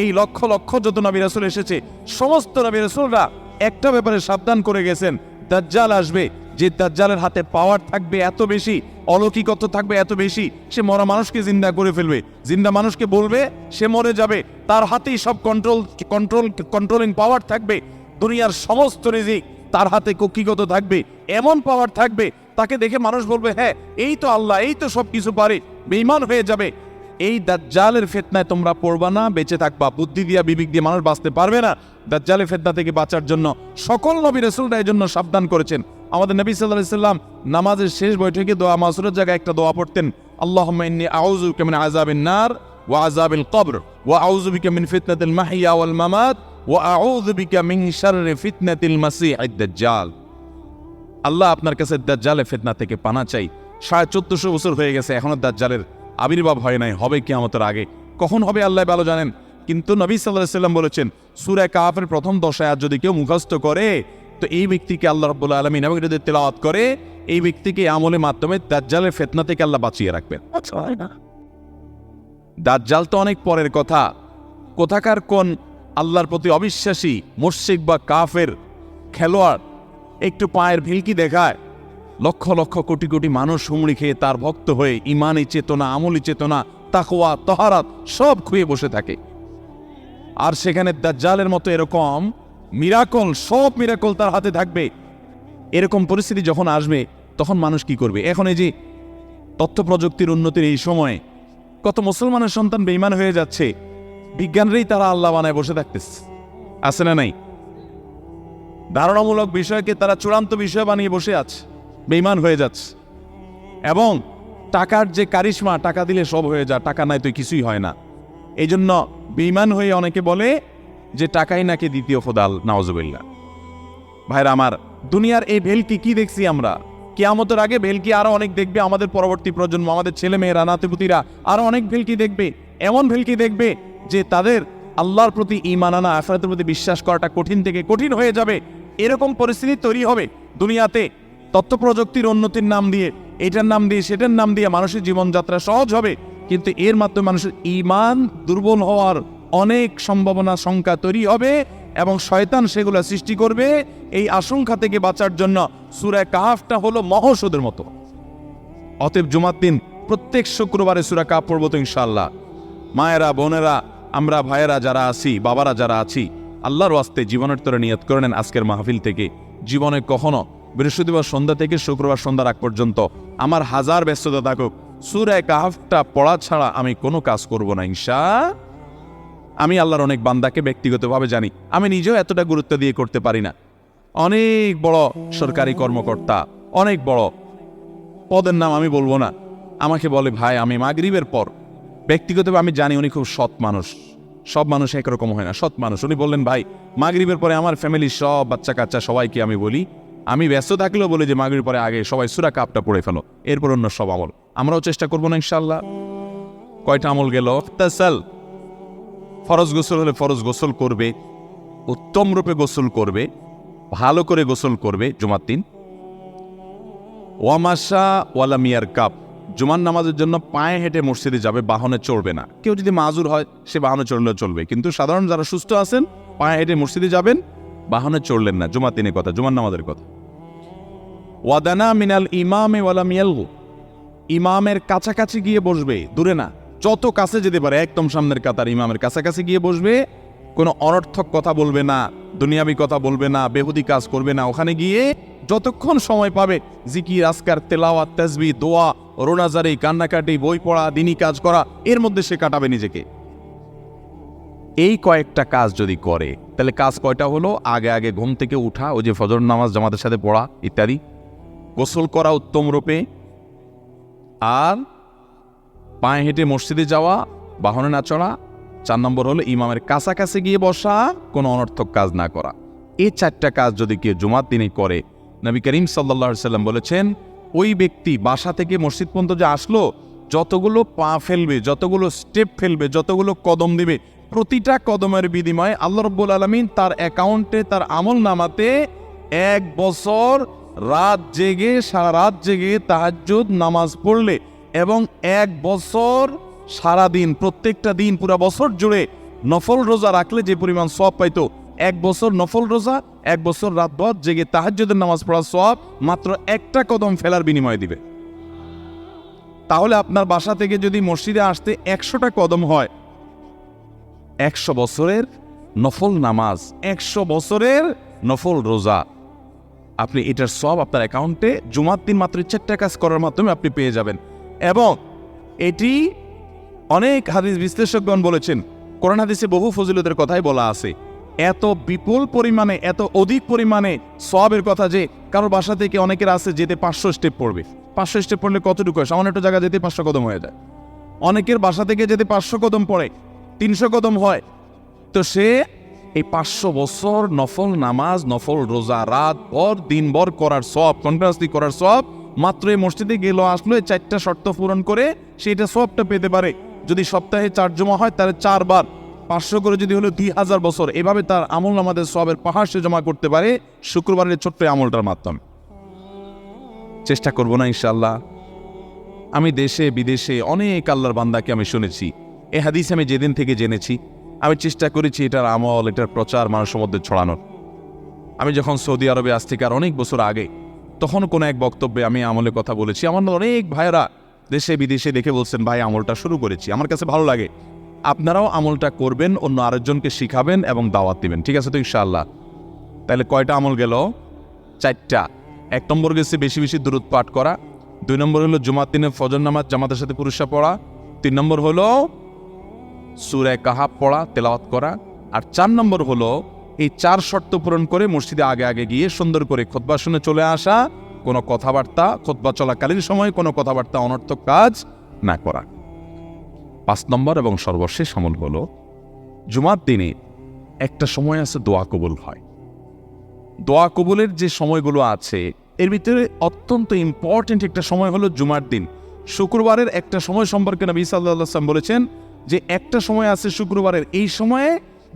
এই লক্ষ লক্ষ যত নবী রাসূল এসেছে, সমস্ত নবী রাসূলরা একটা ব্যাপারে সাবধান করে গেছেন, দাজ্জাল আসবে, যে দাজ্জালের হাতে পাওয়ার থাকবে এত বেশি, অলৌকিকত্ব থাকবে এত বেশি, সে মরা মানুষকে জিন্দা করে ফেলবে, জিন্দা মানুষকে বলবে সে মরে যাবে, তার হাতেই সব কন্ট্রোলিং পাওয়ার থাকবে, দুনিয়ার সমস্ত রিজিক তার হাতে কক্ষিগত থাকবে, এমন পাওয়ার থাকবে তাকে দেখে মানুষ বলবে হ্যাঁ এই তো আল্লাহ, এই তো সব কিছু পারে, বেঈমান হয়ে যাবে। এই দাজ্জালের ফিতনায় তোমরা পড়বা না, বেঁচে থাকবা। বুদ্ধি দিয়া বিবেক দিয়ে মানুষ বাঁচতে পারবে না। দাজ্জালের ফিতনা থেকে বাঁচার জন্য সকল নবী রাসূলরা এর জন্য সাবধান করেছেন। আমাদের নবী সাল্লাল্লাহু আলাইহি ওয়াসাল্লাম নামাজের শেষ বৈঠকে দোয়া মাসুরের জায়গায় একটা দোয়া পড়তেন, আল্লাহুম্মা ইন্নী আউযু বিকা মিন আযাবিন নার ওয়া আযাবিল কবর ওয়া আউযু বিকা মিন ফিতনাতিল মাহইয়া ওয়াল মামাত ওয়া আউযু বিকা মিন শাররি ফিতনাতিল মাসীহিদ দাজ্জাল। আল্লাহ, আপনার কাছে দাজ্জালের ফিতনা থেকে পানা চাই। 1450 বছর হয়ে গেছে, এখনো দাজ্জালের আবির্ভাব হয় নাই, হবে কিয়ামতের আগে। কখন হবে আল্লাহ ভালো জানেন। কিন্তু নবী সাল্লাল্লাহু আলাইহি ওয়াসাল্লাম বলেছেন সূরা কাহফের প্রথম 10 আয়াত যদি কেউ মুখস্থ করে, তো এই ব্যক্তিকে আল্লাহ রাব্বুল আলামিন এবং যদি তেলাওয়াত করে, এই ব্যক্তিকে আমলের মাধ্যমে দাজ্জালের ফিতনা থেকে আল্লাহ বাঁচিয়ে রাখবেন। দাজ্জাল তো অনেক পরের কথা, কোথাকার কোন আল্লাহর প্রতি অবিশ্বাসী মুশরিক বা কাফের খেলোয়াড় একটু পায়ের ভিলকি দেখায়, লক্ষ লক্ষ কোটি কোটি মানুষ হুমড়ি খেয়ে তার ভক্ত হয়ে ইমানি চেতনা, আমলি চেতনা, তাকওয়া, তাহারাত সব খুঁয়ে বসে থাকে। আর সেখানে দাজ্জালের মতো এরকম মিরাকল, সব মিরাকল তার হাতে থাকবে। এরকম পরিস্থিতি যখন আসবে তখন মানুষ কি করবে? এখন এই যে তথ্য প্রযুক্তির উন্নতির এই সময়ে কত মুসলমানের সন্তান বেঈমান হয়ে যাচ্ছে, বিজ্ঞানরেই তারা আল্লাহ বানায় বসে থাকতেছে, আছে না নাই? ধারণামূলক বিষয়কে তারা চূড়ান্ত বিষয় বানিয়ে বসে আছে, বেঈমান হয়ে যাচ্ছে। এবং টাকার যে কারিশমা, টাকা দিলে সব হয়ে যায়, টাকা নাই তো কিছুই হয় না। এই জন্য বেঈমান হয়ে অনেকে বলে যে টাকাই নাকি দ্বিতীয় খোদা, নাউজুবিল্লাহ। ভাইরা আমার, দুনিয়ার এই ভেলকি কি দেখছি আমরা? কিয়ামতের আগে ভেলকি আরো অনেক দেখবে আমাদের পরবর্তী প্রজন্ম, আমাদের ছেলে মেয়েরা, নাতিপুতিরা আরো অনেক ভেলকি দেখবে। এমন ভেলকি দেখবে যে তাদের আল্লাহর প্রতি ঈমান আনা, আখিরাতের প্রতি বিশ্বাস করাটা কঠিন থেকে কঠিন হয়ে যাবে। এরকম পরিস্থিতি তৈরি হবে দুনিয়াতে। তথ্য প্রযুক্তির উন্নতির নাম দিয়ে, এটার নাম দিয়ে, সেটার নাম দিয়ে মানুষের জীবনযাত্রা সহজ হবে, কিন্তু এর মাধ্যমে মানুষের ঈমান দুর্বল হওয়ার অনেক সম্ভাবনা, সংখ্যা তৈরি হবে এবং শয়তান সেগুলো সৃষ্টি করবে। এই আশঙ্কা থেকে বাঁচার জন্য সূরা কাহফটা হলো মহৌষধের মতো। অতএব জুমার দিন প্রত্যেক শুক্রবারে সূরা কাহফ পড়ব তো ইনশাআল্লাহ। মায়েরা, বোনেরা, আমরা ভাইয়েরা যারা আছি, বাবারা যারা আছি, আল্লাহর ওয়াস্তে জীবনের তরে নিয়ত করে নেন আজকের মাহফিল থেকে জীবনে কখনো বৃহস্পতিবার সন্ধ্যা থেকে শুক্রবার সন্ধ্যার আগ পর্যন্ত আমার হাজার ব্যস্ততা থাকুক, সূরা কাহফটা পড়া ছাড়া আমি কোনো কাজ করব না আমি আল্লাহর অনেক বান্দাকে ব্যক্তিগতভাবে জানি, আমি নিজেও এতটা গুরুত্ব দিয়ে করতে পারি না। অনেক বড় সরকারি কর্মকর্তা, অনেক বড় পদের নাম আমি বলবো না, আমাকে বলে ভাই আমি মাগরিবের পর, ব্যক্তিগতভাবে আমি জানি উনি খুব সৎ মানুষ, সব মানুষ একরকম হয় না, সৎ মানুষ। উনি বললেন ভাই মাগরিবের পরে আমার ফ্যামিলির সব বাচ্চা কাচ্চা সবাইকে আমি বলি, আমি ব্যস্ত থাকলেও বলি যে মাগরিবের পরে আগে সবাই সূরা কাহফটা পড়ে ফেলো, এরপর অন্য সব আমল। আমরাও চেষ্টা করবো না ইনশাআল্লাহ। কয়টা আমল গেল? তাসাল, ফরজ গোসল হলে ফরজ গোসল করবে, উত্তম রূপে গোসল করবে, ভালো করে গোসল করবে জুমার দিন। ওয়ামাশা ওয়ালা মিয়ার কাপ, জুমার নামাজের জন্য পায়ে হেঁটে মসজিদে যাবে, বাহনে চড়বে না। কেউ যদি মাজুর হয় সে বাহনে চড়লেও চলবে, কিন্তু সাধারণ যারা সুস্থ আছেন পায়ে হেঁটে মসজিদে যাবেন, বাহনে চড়লেন না। জুমার দিনের কথা, জুমার নামাজের কথা। ওয়াদানা মিনাল ইমামে ওয়ালা মিয়ালগু, ইমামের কাছাকাছি গিয়ে বসবে, দূরে না, যত কাছে যেতে পারে একদম সামনের কাতার ইমামের কাছাকাছি গিয়ে বসবে, কোনো অনর্থক কথা বলবে না, দুনিয়াবি কথা বলবে না, বেহুদি কাজ করবে না। ওখানে গিয়ে যতক্ষণ সময় পাবে জিকির, আজকার, তেলাওয়াত, তাসবিহ, দোয়া, রোনাজারি, কান্নাকাটি, বই পড়া, দিনী কাজ করা, এর মধ্যে সে কাটাবে নিজেকে। এই কয়েকটা কাজ যদি করে তাহলে কাজ কয়টা হলো? আগে আগে ঘুম থেকে উঠা, ওই যে ফজর নামাজ জামাতের সাথে পড়া ইত্যাদি, গোসল করা উত্তম রূপে, আর পায়ে হেঁটে মসজিদে যাওয়া, বাহনে না চড়া। 4 নম্বর হলো ইমামের কাছাকাছি গিয়ে বসা, কোনো অনর্থক কাজ না করা। এই 4টা কাজ যদি কেউ জুমার দিনে করে, নবী করিম সাল্লাল্লাহু আলাইহি সাল্লাম বলেছেন ওই ব্যক্তি বাসা থেকে মসজিদ পর্যন্ত যে আসলো, যতগুলো পা ফেলবে, যতগুলো স্টেপ ফেলবে, যতগুলো কদম দিবে, প্রতিটা কদমের বিনিময়ে আল্লাহ রাব্বুল আলামিন তার অ্যাকাউন্টে, তার আমল নামাতে 1 বছর রাত জেগে, সারা রাত জেগে তাহাজ্জুদ নামাজ পড়লে এবং 1 বছর সারাদিন, প্রত্যেকটা দিন পুরা বছর জুড়ে নফল রোজা রাখলে যে পরিমাণ সওয়াব পাইতো, 1 বছর নফল রোজা, 1 বছর রাতভর জেগে তাহাজ্জুদের নামাজ পড়ার সওয়াব মাত্র একটা কদম ফেলার বিনিময়ে দিবে। তাহলে আপনার বাসা থেকে যদি মসজিদে আসতে 100টা কদম হয়, 100 বছরের নফল নামাজ, 100 বছরের নফল রোজা, আপনি এটার সওয়াব আপনার অ্যাকাউন্টে জুমার দিন মাত্র 4টা কাজ করার মাধ্যমে আপনি পেয়ে যাবেন। এবং এটি অনেক হাদিস বিশ্লেষকগণ বলেছেন, কোরআন হাদিসে বহু ফজিলতের কথাই বলা আছে। এত বিপুল পরিমাণে, এত অধিক পরিমাণে সওয়াবের কথা যে কারোর বাসা থেকে অনেকের আছে যেতে 500 স্টেপ পড়বে। 500 স্টেপ পড়লে কতটুকু হয়? সামান্য একটা জায়গা যেতে 500 কদম হয়ে যায়। অনেকের বাসা থেকে যেতে 500 কদম পড়ে, 300 কদম হয়। তো সে এই 500 বছর নফল নামাজ, নফল রোজা, রাত ভর দিনভর করার সওয়াব, কন্টিনিউয়াসলি করার সওয়াব মাত্র এই মসজিদে গেল আসলো, এই 4টা শর্ত পূরণ করে সেটা সওয়াবটা পেতে পারে। যদি সপ্তাহে 4 জমা হয় তাহলে 4 বার 500 করে যদি হলো 2000 বছর, এভাবে তার আমল নামাজের সওয়াবের পাহাড় সে জমা করতে পারে শুক্রবারের ছোট্ট আমলটার মাধ্যমে। চেষ্টা করব না ইনশাআল্লাহ। আমি দেশে বিদেশে অনেক আল্লাহর বান্দাকে আমি শুনেছি, এই হাদিস আমি যেদিন থেকে জেনেছি আমি চেষ্টা করেছি এটার আমল, এটার প্রচার মানুষের মধ্যে ছড়ানোর। আমি যখন সৌদি আরবে আজ থেকে আর অনেক বছর আগে, তখন কোনো এক বক্তব্যে আমি আমলের কথা বলেছি। আমার অনেক ভাইরা দেশে বিদেশে দেখে বলছেন ভাই আমলটা শুরু করেছি, আমার কাছে ভালো লাগে, আপনারাও আমলটা করবেন, অন্য আরেকজনকে শিখাবেন এবং দাওয়াত দিবেন। ঠিক আছে তো ইনশাআল্লাহ? তাহলে কয়টা আমল গেল? 4টা। 1 নম্বর গেছে বেশি বেশি দুরূদ পাঠ করা, 2 নম্বর হলো জুমার দিনে ফজর নামাজ জামাতের সাথে পুরুষরা পড়া, 3 নম্বর হলো সূরা কাহফ পড়া, তেলাওয়াত করা, আর 4 নম্বর হলো এই 4 শর্ত পূরণ করে মসজিদে আগে আগে গিয়ে সুন্দর করে খুতবা শুনে চলে আসা, কোনো কথাবার্তা, খুতবা চলাকালীন সময় কোনো কথাবার্তা, অনর্থক কাজ না করা। 5 নম্বর এবং সর্বশেষ আমল হলো জুমার দিনে একটা সময় আছে দোয়া কবুল হয়। দোয়া কবুলের যে সময়গুলো আছে এর ভিতরে অত্যন্ত ইম্পর্টেন্ট একটা সময় হলো জুমার দিন। শুক্রবারের একটা সময় সম্পর্কে নবী সাল্লাল্লাহু আলাইহি ওয়াসাল্লাম বলেছেন যে একটা সময় আছে শুক্রবারের, এই সময়ে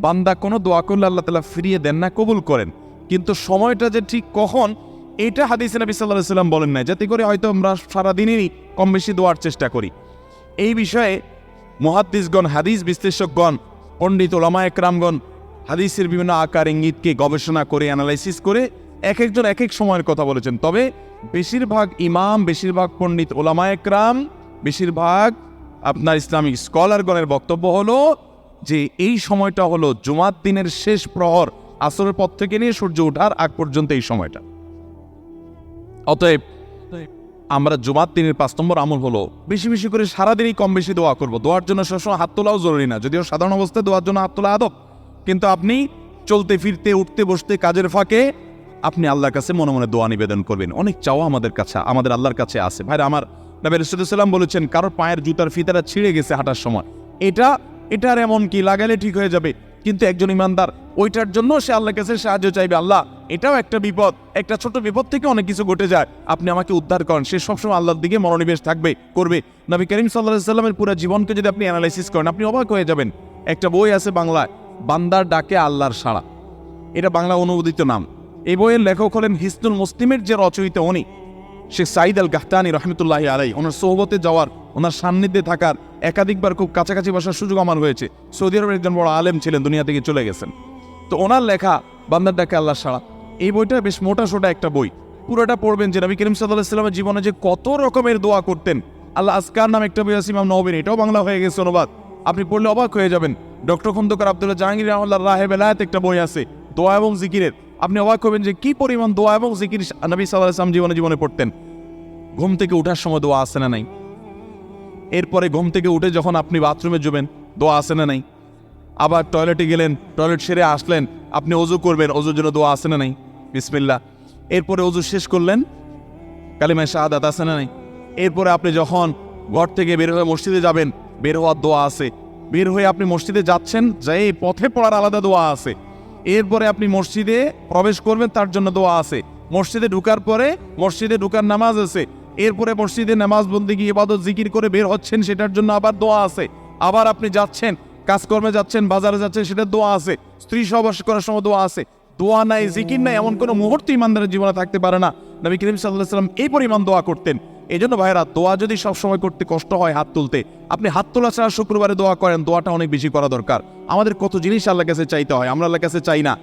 বান্দা কোনো দোয়া করলে আল্লাহ তাআলা ফিরিয়ে দেন না, কবুল করেন। কিন্তু সময়টা যে ঠিক কখন এটা হাদিসে নবী সাল্লাল্লাহু আলাইহি ওয়াসাল্লাম বলেন না, যাতে করে হয়তো আমরা সারাদিনেরই কম বেশি দোয়ার চেষ্টা করি। এই বিষয়ে মুহাদ্দিসগণ, হাদিস বিশ্লেষকগণ, পণ্ডিত ওলামা একরামগণ হাদিসের বিভিন্ন আকার ইঙ্গিতকে গবেষণা করে, অ্যানালাইসিস করে এক একজন এক এক সময়ের কথা বলেছেন। তবে বেশিরভাগ ইমাম, বেশিরভাগ পণ্ডিত ওলামা একরাম, বেশিরভাগ আপনার ইসলামিক স্কলারগণের বক্তব্য হলো যে এই সময়টা হলো জুমার দিনের শেষ প্রহর, আসরের পর থেকে নিয়ে সূর্য ওঠার আগ পর্যন্ত এই সময়টা। অতএব আমরা জুমার দিনের 5 নম্বর আমল হলো বেশি বেশি করে সারাদিনই কম বেশি দোয়া করব। দোয়ার জন্য সবসময় হাত তোলাও জরুরি না, যদিও সাধারণ অবস্থায় দোয়ার জন্য হাত তোলা আদব, কিন্তু আপনি চলতে ফিরতে উঠতে বসতে কাজের ফাঁকে আপনি আল্লাহর কাছে মনে মনে দোয়া নিবেদন করবেন। অনেক চাওয়া আমাদের কাছে, আমাদের আল্লাহর কাছে আছে। ভাইরা আমার, নবী রাসূলুল্লাহ সাল্লাল্লাহু আলাইহি ওয়াসাল্লাম বলেছেন কারোর পায়ের জুতার ফিতাটা ছিঁড়ে গেছে হাঁটার সময়, এটার এমন কি লাগালে ঠিক হয়ে যাবে, কিন্তু একজন ইমানদার ওইটার জন্য সে আল্লাহর কাছে সাহায্য চাইবে, আল্লাহ এটাও একটা বিপদ, একটা ছোট বিপদ থেকে অনেক কিছু ঘটে যায়, আপনি আমাকে উদ্ধার করেন। সে সবসময় আল্লাহর দিকে মনোনিবেশ করবে। নবী করিম সাল্লাল্লাহু আলাইহি ওয়াসাল্লামের পুরো জীবনকে যদি আপনি অ্যানালাইসিস করেন, আপনি অবাক হয়ে যাবেন। একটা বই আছে বাংলায়, বান্দার ডাকে আল্লাহর সাড়া, এটা বাংলা অনুবাদিত নাম। এই বইয়ের লেখক হলেন হিসনুল মুসলিমের যে রচয়িতা উনি শেখ সাঈদ আল গাহতানি রহমতুল্লাহি আলাইহি। ওনার সোহবতে যাওয়ার, ওনার সান্নিধ্যে থাকার, একাধিকবার খুব কাছাকাছি বসার সুযোগ আমার হয়েছে। সৌদি আরবের একজন বড় আলেম ছিলেন, দুনিয়া থেকে চলে গেছেন। তো ওনার লেখা বান্দার ডাকে আল্লাহর সাড়া, এই বইটা বেশ মোটা সোটা একটা বই। পুরোটা পড়বেন যে নবী করিম সাল্লাল্লাহু আলাইহি ওয়াসাল্লামের জীবনে যে কত রকমের দোয়া করতেন। আল্লাহ আজকার নাম একটা বই আছে ইমাম নওবীর, এটাও বাংলা হয়ে গেছে অনুবাদ, আপনি পড়লে অবাক হয়ে যাবেন। ডক্টর খন্দকার আব্দুল্লাহ জাহাঙ্গীর রাহমাতুল্লাহ রাহে বেলায়েত একটা বই আছে দোয়া এবং জিকিরের, আপনি অবাক হবেন যে কি পরিমাণ দোয়া এবং জিকির নবী সাল্লাল্লাহু আলাইহি ওয়াসাল্লাম জীবনে পড়তেন। ঘুম থেকে ওঠার সময় দোয়া আছে না নাই? এরপরে ঘুম থেকে উঠে যখন আপনি বাথরুমে যাবেন দোয়া আছে না নাই? আবার টয়লেটে গেলেন, টয়লেট সেরে আসলেন, আপনি ওযু করবেন, ওযুর জন্য দোয়া আছে না নাই? বিসমিল্লাহ। এরপরে ওযু শেষ করলেন, কালিমায়ে শাহাদাত আছে না নাই? এরপরে আপনি যখন ঘর থেকে বের হয়ে মসজিদে যাবেন, বের হওয়ার দোয়া আছে। বের হয়ে আপনি মসজিদে যাচ্ছেন, যাই পথে পড়ার আলাদা দোয়া আছে। এরপরে আপনি মসজিদে প্রবেশ করবেন, তার জন্য দোয়া আছে। মসজিদে ঢুকার পরে মসজিদে ঢুকার নামাজ আছে। এরপরে মসজিদে নামাজ বন্দেগী ইবাদত জিকির করে বের হচ্ছেন, সেটার জন্য আবার দোয়া আছে। আবার আপনি যাচ্ছেন, কাজকর্মে যাচ্ছেন, বাজারে যাচ্ছেন, সেটার দোয়া আছে। স্ত্রী সহবাস করার সময় দোয়া আছে। দোয়া নাই, জিকির নাই, এমন কোনো মুহূর্ত ইমানদারের জীবনে থাকতে পারে না। নবী করিম সাল্লাল্লাহু আলাইহি ওয়াসাল্লাম এই পরিমাণ দোয়া করতেন। এই জন্য ভাইরা, দোয়া যদি সবসময় করতে কষ্ট হয় হাত তুলতে, আপনি হাত তোলা ছাড়া শুক্রবারে দোয়া করেন, দোয়াটা অনেক বেশি করা দরকার। আমাদের কত জিনিস আল্লাহর কাছে চাইতে হয়, আমরা আল্লাহর কাছে চাই না।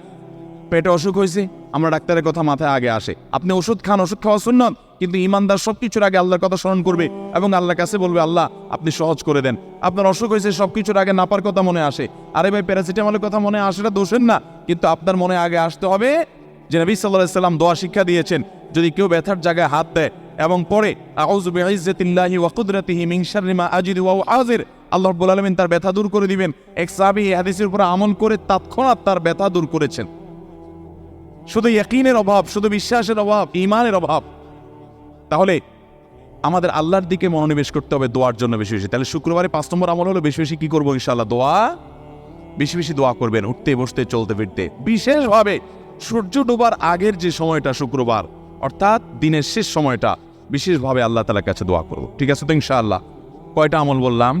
পেটে অসুখ হয়েছে, আমরা ডাক্তারের কথা মাথায় আগে আসে। আপনি ওষুধ খান, ওষুধ খাওয়া সুন্নাত, কিন্তু ইমানদার সবকিছুর আগে আল্লাহর কথা স্মরণ করবে এবং আল্লাহর কাছে বলবে, আল্লাহ আপনি সহজ করে দেন। আপনার অসুখ হয়েছে, সবকিছুর আগে নাপার কথা মনে আসে। আরে ভাই, প্যারাসিটামলের কথা মনে আসে, এটা দোষের না, কিন্তু আপনার মনে আগে আসতে হবে যে নবী সাল্লাল্লাহু আলাইহি ওয়াসাল্লাম দোয়া শিক্ষা দিয়েছেন, যদি কেউ ব্যথার জায়গায় হাত দেয় এবং পরে আউযু বিইজ্জাতিল্লাহি ওয়া কুদরাতিহি মিন শাররি মা আজিদু ওয়া উআযির, আল্লাহ রাব্বুল আলামিন তার ব্যথা দূর করে দিবেন। এক সাহাবী এই হাদিসের উপর আমল করে তৎক্ষণাৎ তার ব্যথা দূর করেছেন। শুধু ইয়াকিনের অভাব, শুধু বিশ্বাসের অভাব, ঈমানের অভাব। তাহলে আমাদের আল্লাহর দিকে মনোনিবেশ করতে হবে দোয়ার জন্য বেশি বেশি। তাহলে শুক্রবারে 5 নম্বর আমল হলো বেশি বেশি কি করবো ইনশাআল্লাহ? দোয়া, বেশি বেশি দোয়া করবেন, উঠতে বসতে চলতে ফিরতে। বিশেষভাবে সূর্য ডোবার আগের যে সময়টা শুক্রবার, অর্থাৎ দিনের শেষ সময়টা, বিশেষভাবে আল্লাহ তাআলার কাছে দোয়া করব। ঠিক আছে তো ইনশাআল্লাহ? কয়টা আমল বললাম?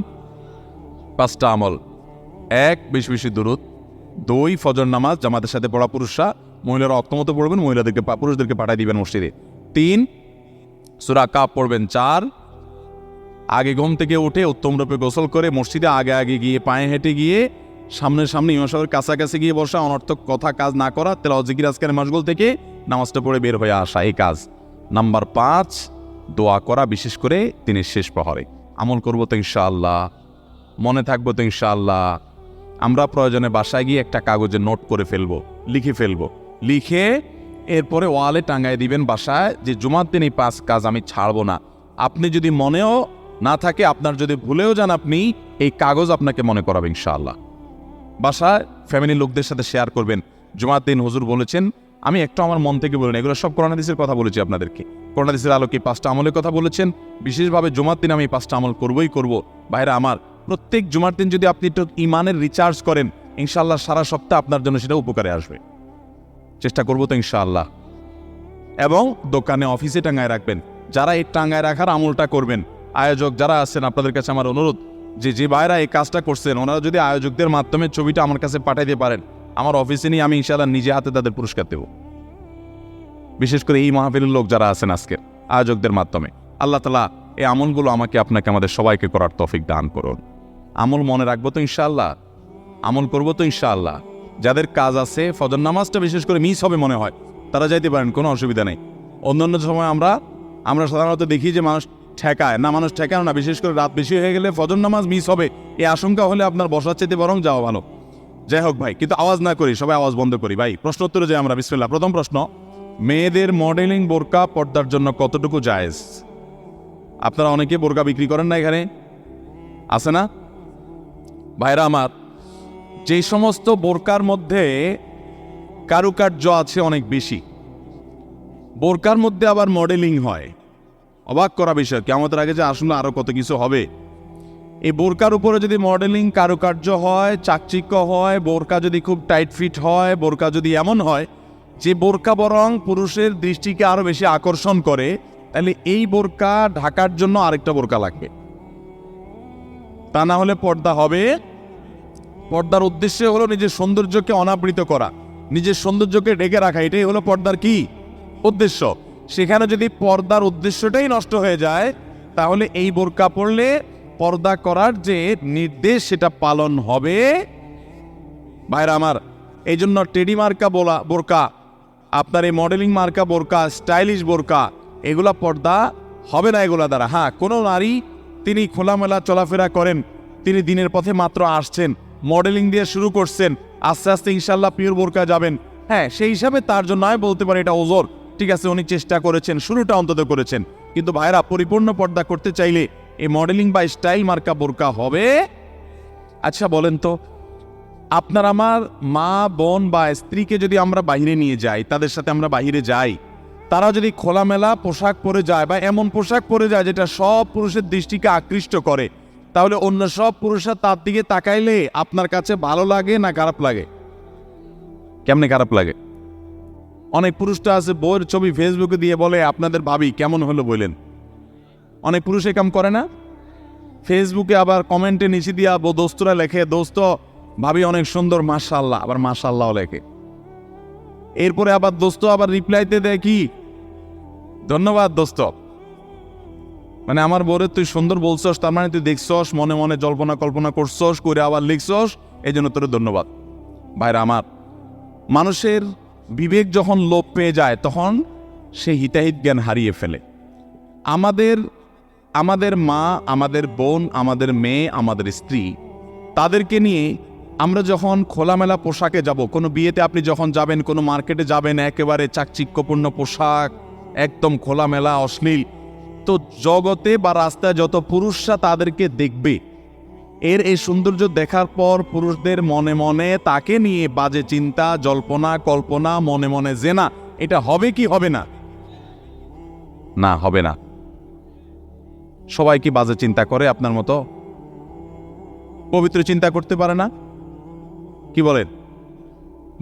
5টা আমল। 1, বেশি বেশি দুরূদ। 2, ফজর নামাজ জামাতের সাথে পড়া পুরুষরা, মহিলারা অক্তমত পড়বেন, পুরুষদেরকে পাঠিয়ে দিবেন মসজিদে। 3, সূরা কাফ পড়বেন। 4, আগে ঘুম থেকে উঠে উত্তম রূপে গোসল করে মসজিদে আগে আগে গিয়ে পায়ে হেঁটে গিয়ে সামনে ইমাম সাহেবের কাছাকাছি গিয়ে বসা, অনর্থক কথা কাজ না করা, তেলাওয়াত জিকির আজকারের মাশগুল থেকে নামাজটা পড়ে বের হয়ে আসা, এই কাজ। নাম্বার 5, দোয়া করা, বিশেষ করে দিনের শেষ প্রহরে। আমল করবো তো ইনশাআল্লাহ, মনে থাকবো তো ইনশাআল্লাহ। আমরা প্রয়োজনে বাসায় গিয়ে একটা কাগজে নোট করে ফেলবো, লিখে ফেলবো, লিখে এরপরে ওয়ালে টাঙ্গায় দিবেন বাসায় যে জুমার দিন এই 5 কাজ আমি ছাড়বো না। আপনি যদি মনেও না থাকে, আপনার যদি ভুলেও যান, আপনি এই কাগজ আপনাকে মনে করাবে ইনশাআল্লাহ। বাসায় ফ্যামিলির লোকদের সাথে শেয়ার করবেন, জুমার দিন হুজুর বলেছেন, আমি একটু আমার মন থেকে বলিনি, এগুলো সব কোরআন হাদিসের কথা বলেছি আপনাদেরকে। কোরআন হাদিসের আলোকে 5টা আমলের কথা বলেছেন, বিশেষভাবে জুমার দিন আমি 5টা আমল করবই করব। ভাইরা আমার, প্রত্যেক জুমার দিন যদি আপনি একটু ইমানের রিচার্জ করেন, ইনশাআল্লাহ সারা সপ্তাহ আপনার জন্য সেটা উপকারে আসবে। চেষ্টা করবো তো ইনশাআল্লাহ। এবং দোকানে অফিসে টাঙ্গায় রাখবেন। যারা এই টাঙ্গায় রাখার আমলটা করবেন, আয়োজক যারা আছেন, আপনাদের কাছে আমার অনুরোধ যে ভাইরা এই কাজটা করছেন, ওনারা যদি আয়োজকদের মাধ্যমে ছবিটা আমার কাছে পাঠাইতে পারেন, আমার অফিসে নিয়ে আমি ইনশাআল্লাহ নিজে হাতে তাদের পুরস্কার দেব। বিশেষ করে এই মাহফিলের লোক যারা আছেন আজকে, আয়োজকদের মাধ্যমে। আল্লাহ তাআলা এই আমলগুলো আমাকে আপনাকে আমাদের সবাইকে করার তৌফিক দান করুন। আমল মনে রাখবো তো ইনশাআল্লাহ, আমল করবো তো ইনশাআল্লাহ। যাদের কাজ আছে, ফজর নামাজটা বিশেষ করে মিস হবে মনে হয়, তারা যাইতে পারেন, কোনো অসুবিধা নেই। অন্যান্য সময় আমরা সাধারণত দেখি যে মানুষ ঠেকায় না, মানুষ ঠেকানো না, বিশেষ করে রাত বেশি হয়ে গেলে ফজর নামাজ মিস হবে, এই আশঙ্কা হলে আপনার বসার চাইতে বরং যাওয়া ভালো। যাই হোক ভাই, কিন্তু আওয়াজ না করি, সবাই আওয়াজ বন্ধ করি ভাই। প্রশ্ন উত্তরে যাই আমরা। বিসমিল্লাহ। প্রথম প্রশ্ন, মেয়েদের মডেলিং বোরকা পর্দার জন্য কতটুকু জায়েজ? আপনারা অনেকে বোরকা বিক্রি করেন না, এখানে আছে না ভাইরা আমার? যে সমস্ত বোরকার মধ্যে কারুকার্য আছে অনেক বেশি, বোরকার মধ্যে আবার মডেলিং হয়, অবাক করা বিষয়। কিয়ামতের আগে যে আসলে আরো কত কিছু হবে। এই বোরকার উপরে যদি মডেলিং কারুকার্য হয়, চাকচিক্য হয়, বোরকা যদি খুব টাইট ফিট হয়, বোরকা যদি এমন হয় যে বোরকা বরং পুরুষের দৃষ্টিকে আরো বেশি আকর্ষণ করে, তাহলে এই বোরকা ঢাকার জন্য আরেকটা বোরকা লাগবে। তা না হলে পর্দা হবে। পর্দার উদ্দেশ্য হলো নিজের সৌন্দর্যকে অনাবৃত করা, নিজের সৌন্দর্যকে ঢেকে রাখা, এটাই হলো পর্দার কি উদ্দেশ্য। সেখানে যদি পর্দার উদ্দেশ্যটাই নষ্ট হয়ে যায়, তাহলে এই বোরকা পরলে পর্দা করার যে নির্দেশ সেটা পালন হবে। ভাইরা আমার, এই জন্য টেডি মার্কা বোরকা, আপনার এই মডেলিং মার্কা বোরকা, স্টাইলিশ বোরকা, এগুলা পর্দা হবে না এগুলা দ্বারা। হ্যাঁ, কোনো নারী তিনি খোলামেলা চলাফেরা করেন, তিনি দিনের পথে মাত্র আসছেন, মডেলিং দিয়ে শুরু করছেন, আস্তে আস্তে ইনশাল্লাহ পিওর বোরকা যাবেন, হ্যাঁ, সেই হিসাবে তার জন্য আমি বলতে পারি এটা ওজর, ঠিক আছে, উনি চেষ্টা করেছেন, শুরুটা অন্তত করেছেন। কিন্তু ভাইরা, পরিপূর্ণ পর্দা করতে চাইলে এই মডেলিং বা স্টাইল মার্কা বোরকা হবে। আচ্ছা বলেন তো, আপনার আমার মা বোন বা স্ত্রীকে যদি আমরা বাইরে নিয়ে যাই, তাদের সাথে আমরা বাইরে যাই, তারা যদি খোলামেলা পোশাক পরে যায় বা এমন পোশাক পরে যায় যেটা সব পুরুষের দৃষ্টিকে আকৃষ্ট করে, তাহলে অন্য সব পুরুষরা তার দিকে তাকাইলে আপনার কাছে ভালো লাগে না খারাপ লাগে? কেমনে খারাপ লাগে? অনেক পুরুষটা আছে বউয়ের ছবি ফেসবুকে দিয়ে বলে আপনাদের ভাবি কেমন হলো বললেন। অনেক পুরুষ এ কাম করে না? ফেসবুকে আবার কমেন্টে নিচে দিয়া দোস্তরা লেখে, দোস্ত ভাবি অনেক সুন্দর মাশাআল্লাহ, আবার মাশাআল্লাহ লেখে। এরপরে আবার দোস্ত আবার রিপ্লাইতে দেয় কি, ধন্যবাদ দোস্ত, মানে আমার বউরে তুই সুন্দর বলছস, তার মানে তুই দেখছস, মনে মনে জল্পনা কল্পনা করছস, করে আবার লিখছস, এই জন্য তোর ধন্যবাদ। ভাইরা আমার, মানুষের বিবেক যখন লোপ পেয়ে যায় তখন সে হিতাহিত জ্ঞান হারিয়ে ফেলে। আমাদের মা, আমাদের বোন, আমাদের মেয়ে, আমাদের স্ত্রী, তাদেরকে নিয়ে আমরা যখন খোলামেলা পোশাকে যাব, কোনো বিয়েতে আপনি যখন যাবেন, কোনো মার্কেটে যাবেন, একেবারে চাকচিক্যপূর্ণ পোশাক, একদম খোলামেলা অশ্লীল, তো জগতে বা রাস্তায় যত পুরুষরা তাদেরকে দেখবে, এই সৌন্দর্য দেখার পর পুরুষদের মনে মনে তাকে নিয়ে বাজে চিন্তা, জল্পনা কল্পনা, মনে মনে জেনা, এটা হবে কি হবে না? না, হবে না। সবাই কি বাজে চিন্তা করে আপনার মতো? পবিত্র চিন্তা করতে পারে না? কি বলেন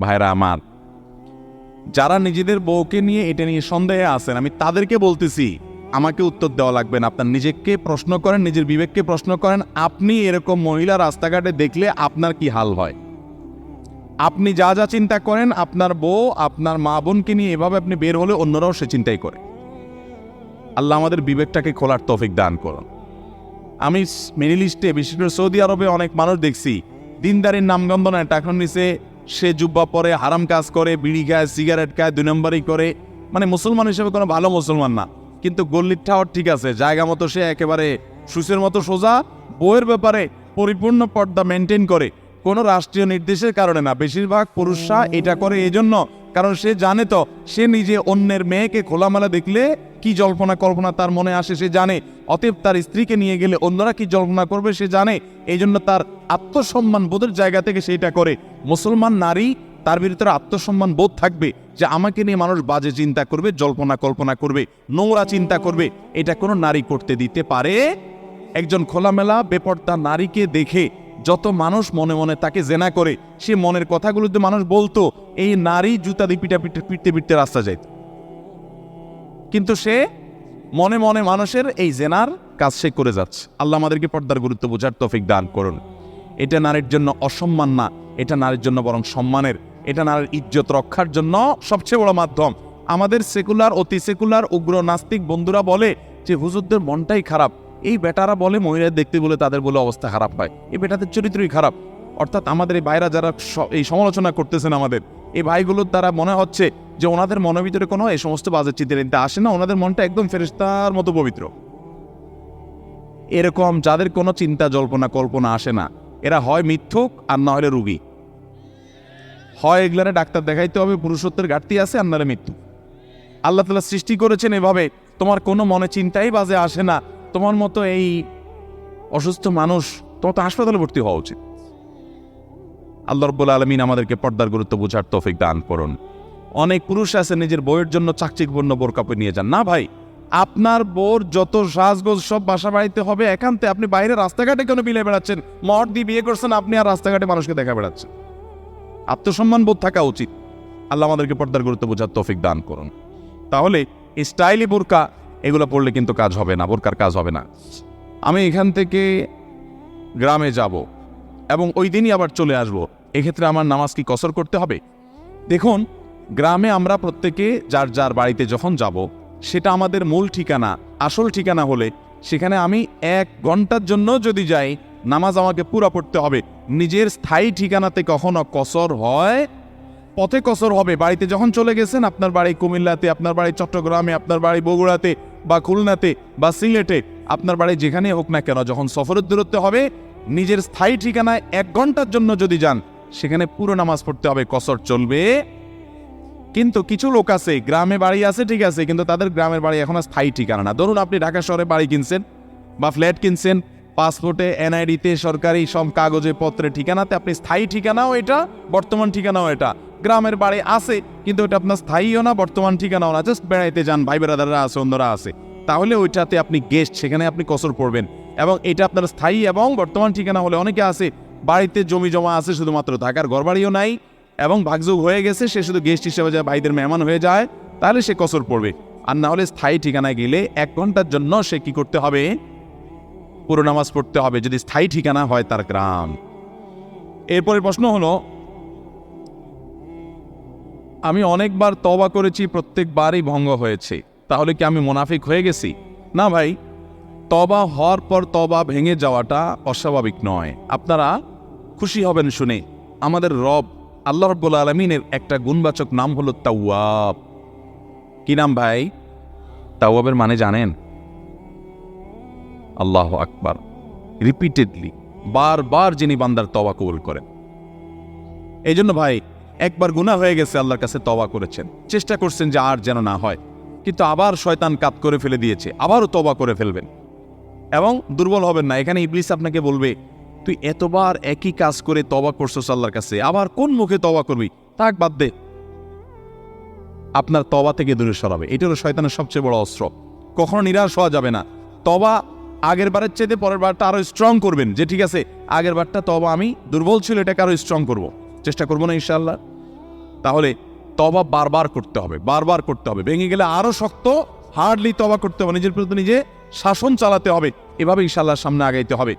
ভাইরা আমার? যারা নিজেদের বউকে নিয়ে এটা নিয়ে সন্দেহে আছেন, আমি তাদেরকে বলতেছি, আমাকে উত্তর দেওয়া লাগবে না। আপনার নিজেকে প্রশ্ন করেন, নিজের বিবেককে প্রশ্ন করেন, আপনি এরকম মহিলা রাস্তাঘাটে দেখলে আপনার কি হাল হয়? আপনি যা যা চিন্তা করেন, আপনার বউ, আপনার মা বোনকে নিয়ে এভাবে আপনি বের হলে অন্যরাও সে চিন্তাই করে। আল্লাহ আমাদের বিবেকটাকে খোলার তৌফিক দান করুন। আমি মিডল ইস্টে, বিশেষ করে সৌদি আরবে অনেক মানুষ দেখছি, দিনদারির নামগন্ধ নয়, টাকার নিচে সে জুব্বা পরে, হারাম কাজ করে, বিড়ি খায়, সিগারেট খায়, 2 নম্বরই করে, মানে মুসলমান হিসেবে কোনো ভালো মুসলমান না। কিন্তু গল্লির ঠাওয়ার ঠিক আছে, জায়গা মতো সে একেবারে সুসের মতো সোজা, বইয়ের ব্যাপারে পরিপূর্ণ পর্দা মেনটেন করে, কোনো রাষ্ট্রীয় নির্দেশের কারণে না। বেশিরভাগ পুরুষরা এটা করে এই জন্য, কারণ সে জানে তো সে নিজে অন্যের মেয়েকে খোলামেলা দেখলে কি জল্পনা কল্পনা তার মনে আসে সে জানে, অতএব তার স্ত্রীকে নিয়ে গেলে অন্যরা কি জল্পনা করবে সে জানে, এই জন্য তার আত্মসম্মান বোধের জায়গা থেকে সেটা করে। মুসলমান নারী, তার ভিতরে আত্মসম্মান বোধ থাকবে যে আমাকে নিয়ে মানুষ বাজে চিন্তা করবে, জল্পনা কল্পনা করবে, নোংরা চিন্তা করবে, এটা কোনো নারী করতে দিতে পারে? একজন খোলামেলা বেপর্দা নারীকে দেখে যত মানুষ মনে মনে তাকে জেনা করে, সে মনের কথাগুলো যদি মানুষ বলতো, এই নারী জুতা দিয়ে পিটতে পিটতে রাস্তা যাইত। কিন্তু সে মনে মনে মানুষের এই জেনার কাজ সে করে যাচ্ছে। আল্লাহ আমাদেরকে পর্দার গুরুত্ব বোঝার তৌফিক দান করুন। এটা নারীর জন্য অসম্মান না, এটা নারীর জন্য বরং সম্মানের, এটা নারীর ইজ্জত রক্ষার জন্য সবচেয়ে বড় মাধ্যম। আমাদের সেকুলার, অতি সেকুলার, উগ্র নাস্তিক বন্ধুরা বলে যে হুজুরদের মনটাই খারাপ, এই বেটারা বলে মহিলাদের দেখতে বলে তাদের বলে অবস্থা খারাপ হয়, এই বেটাদের চরিত্রই খারাপ। অর্থাৎ আমাদের এই ভাইরা যারা এই সমালোচনা করতেছেন, আমাদের এই ভাইগুলোর দ্বারা মনে হচ্ছে যে ওনাদের মনের ভিতরে কোনো এই সমস্ত বাজে চিন্তা আসে না, ওনাদের মনটা একদম ফেরেশতার মতো পবিত্র। এরকম যাদের কোনো চিন্তা জল্পনা কল্পনা আসে না, এরা হয় মিথ্যুক আর না হলে রুগী। হয় এগুলারে ডাক্তার দেখাইতে হবে, পুরুষত্বের ঘাটতি আছে, আর নাহলে মৃত্যু। আল্লাহ তাআলা সৃষ্টি করেছেন এভাবে, তোমার কোনো মনে চিন্তাই বাজে আসে না, তোমার মতো এই অসুস্থ মানুষ, তোমার তো হাসপাতালে ভর্তি হওয়া উচিত। আল্লাহ রাব্বুল আলামিন আমাদেরকে পর্দার গুরুত্ব বোঝার তৌফিক দান করুন। অনেক পুরুষ আছে নিজের বউয়ের জন্য চাকচিক্যপূর্ণ বোরকা পরে নিয়ে যান। না ভাই, আপনার বউর যত সাজগোজ সব বাসা বাড়িতে হবে একান্তে। আপনি বাইরে রাস্তাঘাটে কেন বিলে বেড়াচ্ছেন? মহর দিয়ে বিয়ে করছেন আপনি, আর রাস্তাঘাটে মানুষকে দেখা বেড়াচ্ছেন। আত্মসম্মান বোধ থাকা উচিত। আল্লাহ আমাদেরকে পর্দার গুরুত্ব বোঝার তৌফিক দান করুন। তাহলে স্টাইলি বোরকা এগুলো পড়লে কিন্তু কাজ হবে না, বোরকার কাজ হবে না। আমি এখান থেকে গ্রামে যাব এবং ওই দিনই আবার চলে আসব, এক্ষেত্রে আমার নামাজ কি কসর করতে হবে? দেখুন, গ্রামে আমরা প্রত্যেকে যার যার বাড়িতে যখন যাব, সেটা আমাদের মূল ঠিকানা, আসল ঠিকানা হলে সেখানে আমি 1 ঘন্টার জন্য যদি যাই, নামাজ আমাকে পুরা পড়তে হবে। নিজের স্থায়ী ঠিকানাতে কখনো কসর হয়? পথে কসর হবে। বাড়িতে যখন চলে গেছেন, আপনার বাড়ি কুমিল্লাতে, আপনার বাড়ি চট্টগ্রামে, আপনার বাড়ি বগুড়াতে বা খুলনাতে বা সিলেটে, আপনার বাড়ি যেখানে হোক না কেন, যখন সফরের দূরত্ব হবে, নিজের স্থায়ী ঠিকানায় 1 ঘন্টার জন্য যদি যান, সেখানে পুরো নামাজ পড়তে হবে, কসর চলবে। কিন্তু কিছু লোক আছে, গ্রামে বাড়ি আছে ঠিক আছে, কিন্তু তাদের গ্রামের বাড়ি এখন আর স্থায়ী ঠিকানা না। ধরুন আপনি ঢাকা শহরে বাড়ি কিনছেন বা ফ্ল্যাট কিনছেন, পাসপোর্টে, এনআইডিতে, সরকারি সব কাগজে পত্রে ঠিকানাতে আপনি স্থায়ী ঠিকানাও এটা, বর্তমান ঠিকানাও এটা। গ্রামের বাড়ি আছে কিন্তু ওটা আপনার স্থায়ীও না, বর্তমান ঠিকানাও না, জাস্ট বেড়াইতে যান, ভাই বেড়াদাররা আছে, অন্যরা আছে, তাহলে ওইটাতে আপনি গেস্ট, সেখানে আপনি কসর পড়বেন। এবং এটা আপনার স্থায়ী এবং বর্তমান ঠিকানা হলে, অনেকে আছে বাড়িতে জমি জমা আছে শুধুমাত্র, থাকার ঘর বাড়িও নাই এবং ভাগযোগ হয়ে গেছে, সে শুধু গেস্ট হিসেবে যায়, ভাইদের মেহমান হয়ে যায়, তাহলে সে কসর পড়বে। আর না হলে স্থায়ী ঠিকানায় গেলে 1 ঘন্টার জন্য সে কি করতে হবে? পুরো নামাজ পড়তে হবে, যদি স্থায়ী ঠিকানা হয় তার গ্রাম। এরপরে প্রশ্ন হলো, আমি অনেকবার তওবা করেছি, প্রত্যেকবারই ভঙ্গ হয়েছে, তাহলে কি আমি মুনাফিক হয়ে গেছি? না ভাই, তওবা হওয়ার পর তওবা ভেঙে যাওয়াটা অস্বাভাবিক নয়। আপনারা খুশি হবেন শুনে, আমাদের রব আল্লাহ রাব্বুল আলামিনের একটা গুণবাচক নাম হলো তাওয়াব। কি নাম ভাই? তাওয়াবের মানে জানেন? আল্লাহু আকবার। রিপিটেডলি, বারবার যিনি বান্দার তওবা কবুল করেন। এই জন্য ভাই, একবার গুনাহ হয়ে গেছে, আল্লাহর কাছে তওবা করেছেন, চেষ্টা করছেন যে আর যেন না হয়, কিন্তু আবার শয়তান কাত করে ফেলে দিয়েছে, আবারও তওবা করে ফেলবেন এবং দুর্বল হবেন না। এখানে ইবলিস আপনাকে বলবে, তুই এতবার একই কাজ করে তওবা করছস আল্লাহর কাছে, আবার কোন মুখে তওবা করবি? থাক, বাদ দে। আপনার তওবা থেকে দূরে সরাবে। এটা হলো শয়তানের সবচেয়ে বড় অস্ত্র। কখনো নিরাশ হওয়া যাবে না। তওবা আগের বারের চাইতে পরের বারটা আরো স্ট্রং করবেন, যে ঠিক আছে আগের বারটা তওবা আমি দুর্বল ছিল, এটাকে আরো স্ট্রং করব, চেষ্টা করবো না ইনশাআল্লাহ। তাহলে তওবা বারবার করতে হবে, বারবার করতে হবে। ভেঙে গেলে আরো শক্ত, হার্ডলি তওবা করতে হবে, নিজের প্রতি নিজে শাসন চালাতে হবে, এভাবে ইনশাআল্লাহ সামনে আগাইতে হবে।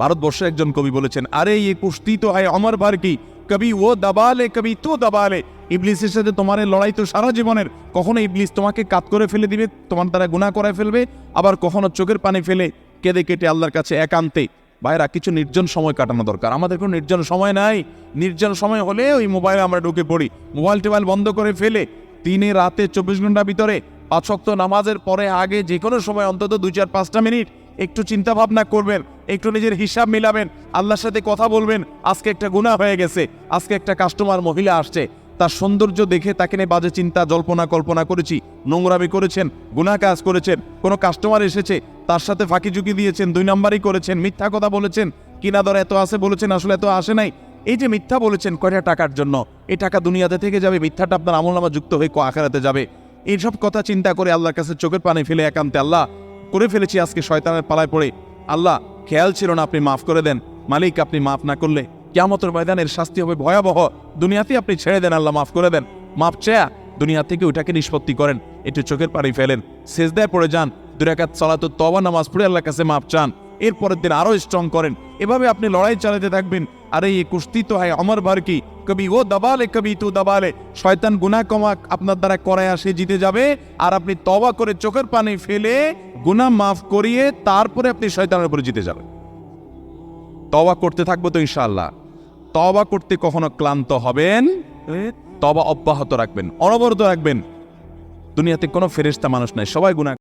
ভারতবর্ষের একজন কবি বলেছেন, আরে ये কুश्ती তো है अमर भर की, কবি ও দাবালে কবি তু দাবালে। ইবলিসের সাথে তোমার এই লড়াই তো সারা জীবনের। কখনো ইবলিস তোমাকে কাত করে ফেলে দিবে, তোমার দ্বারা গুনাহ করায় ফেলবে, আবার কখনো চোখের পানি ফেলে কেঁদে কেটে আল্লাহর কাছে একান্তে। ভাইরা, কিছু নির্জন সময় কাটানো দরকার। আমাদের কোনো নির্জন সময় নাই। নির্জন সময় হলে ওই মোবাইলে আমরা ঢুকে পড়ি, মোবাইল টোবাইল বন্ধ করে ফেলে দিনে রাতে 24 ঘন্টার ভিতরে 5 ওয়াক্ত নামাজের পরে আগে যে কোনো সময় অন্তত 2-4-5টা মিনিট একটু চিন্তা ভাবনা করবেন, একটু নিজের হিসাব মিলাবেন, আল্লাহর সাথে কথা বলবেন। আজকে একটা গুনাহ হয়ে গেছে, আজকে একটা কাস্টমার মহিলা আসছে, তার সৌন্দর্য দেখে তাকে নিয়ে বাজে চিন্তা জল্পনা কল্পনা করেছি, নোংরামি করেছেন, গুনাহ কাজ করেছেন। কোনো কাস্টমার এসেছে, তার সাথে ফাঁকি ঝুঁকি দিয়েছেন, 2 নাম্বারই করেছেন, মিথ্যা কথা বলেছেন, কিনা দর এত আছে বলেছেন, আসলে এত আসে নাই। এই যে মিথ্যা বলেছেন কয়টা টাকার জন্য, এই টাকা দুনিয়াতে থেকে যাবে, মিথ্যাটা আপনার আমলনামা যুক্ত হয়ে আখিরাতে যাবে। এইসব কথা চিন্তা করে আল্লাহর কাছে চোখের পানি ফেলে একান্তে, আল্লাহ করে ফেলেছি আজকে শয়তানের পালায় পড়ে, আল্লাহ খেয়াল ছিল না, আপনি মাফ করে দেন। মালিক, আপনি মাফ না করলে কিয়ামতের ময়দানের শাস্তি হবে ভয়াবহ। দুনিয়াতে আপনি ছেড়ে দেন, আল্লাহ মাফ করে দেন। মাফ চেয়া দুনিয়া থেকে ওইটাকে নিষ্পত্তি করেন, একটু চোখের পানি ফেলেন, সেজদায় পড়ে যান, 2 রাকাত সালাতুত তওবা নামাজ পড়ে আল্লাহর কাছে মাফ চান, এরপরের দিন আরো স্ট্রং করেন। এভাবে আপনি লড়াই চালাতে থাকবেন। আরে ये কুश्ती তো হয় अमर भर की, কবি ও দাবালে কবি তু দাবালে। শয়তান গুনাহ কমা আপনার দ্বারা করায় আসে জিতে যাবে, আর আপনি তওবা করে চোখের পানি ফেলে গুনাহ মাফ করিয়ে তারপরে আপনি শয়তানের উপরে জিতে যাবেন। তওবা করতে থাকবো তো ইনশাআল্লাহ। তওবা করতে কখনো ক্লান্ত হবেন, তওবা অব্যাহত রাখবেন, অনবরত রাখবেন। দুনিয়াতে কোনো ফেরেশতা মানুষ নাই, সবাই গুনাহ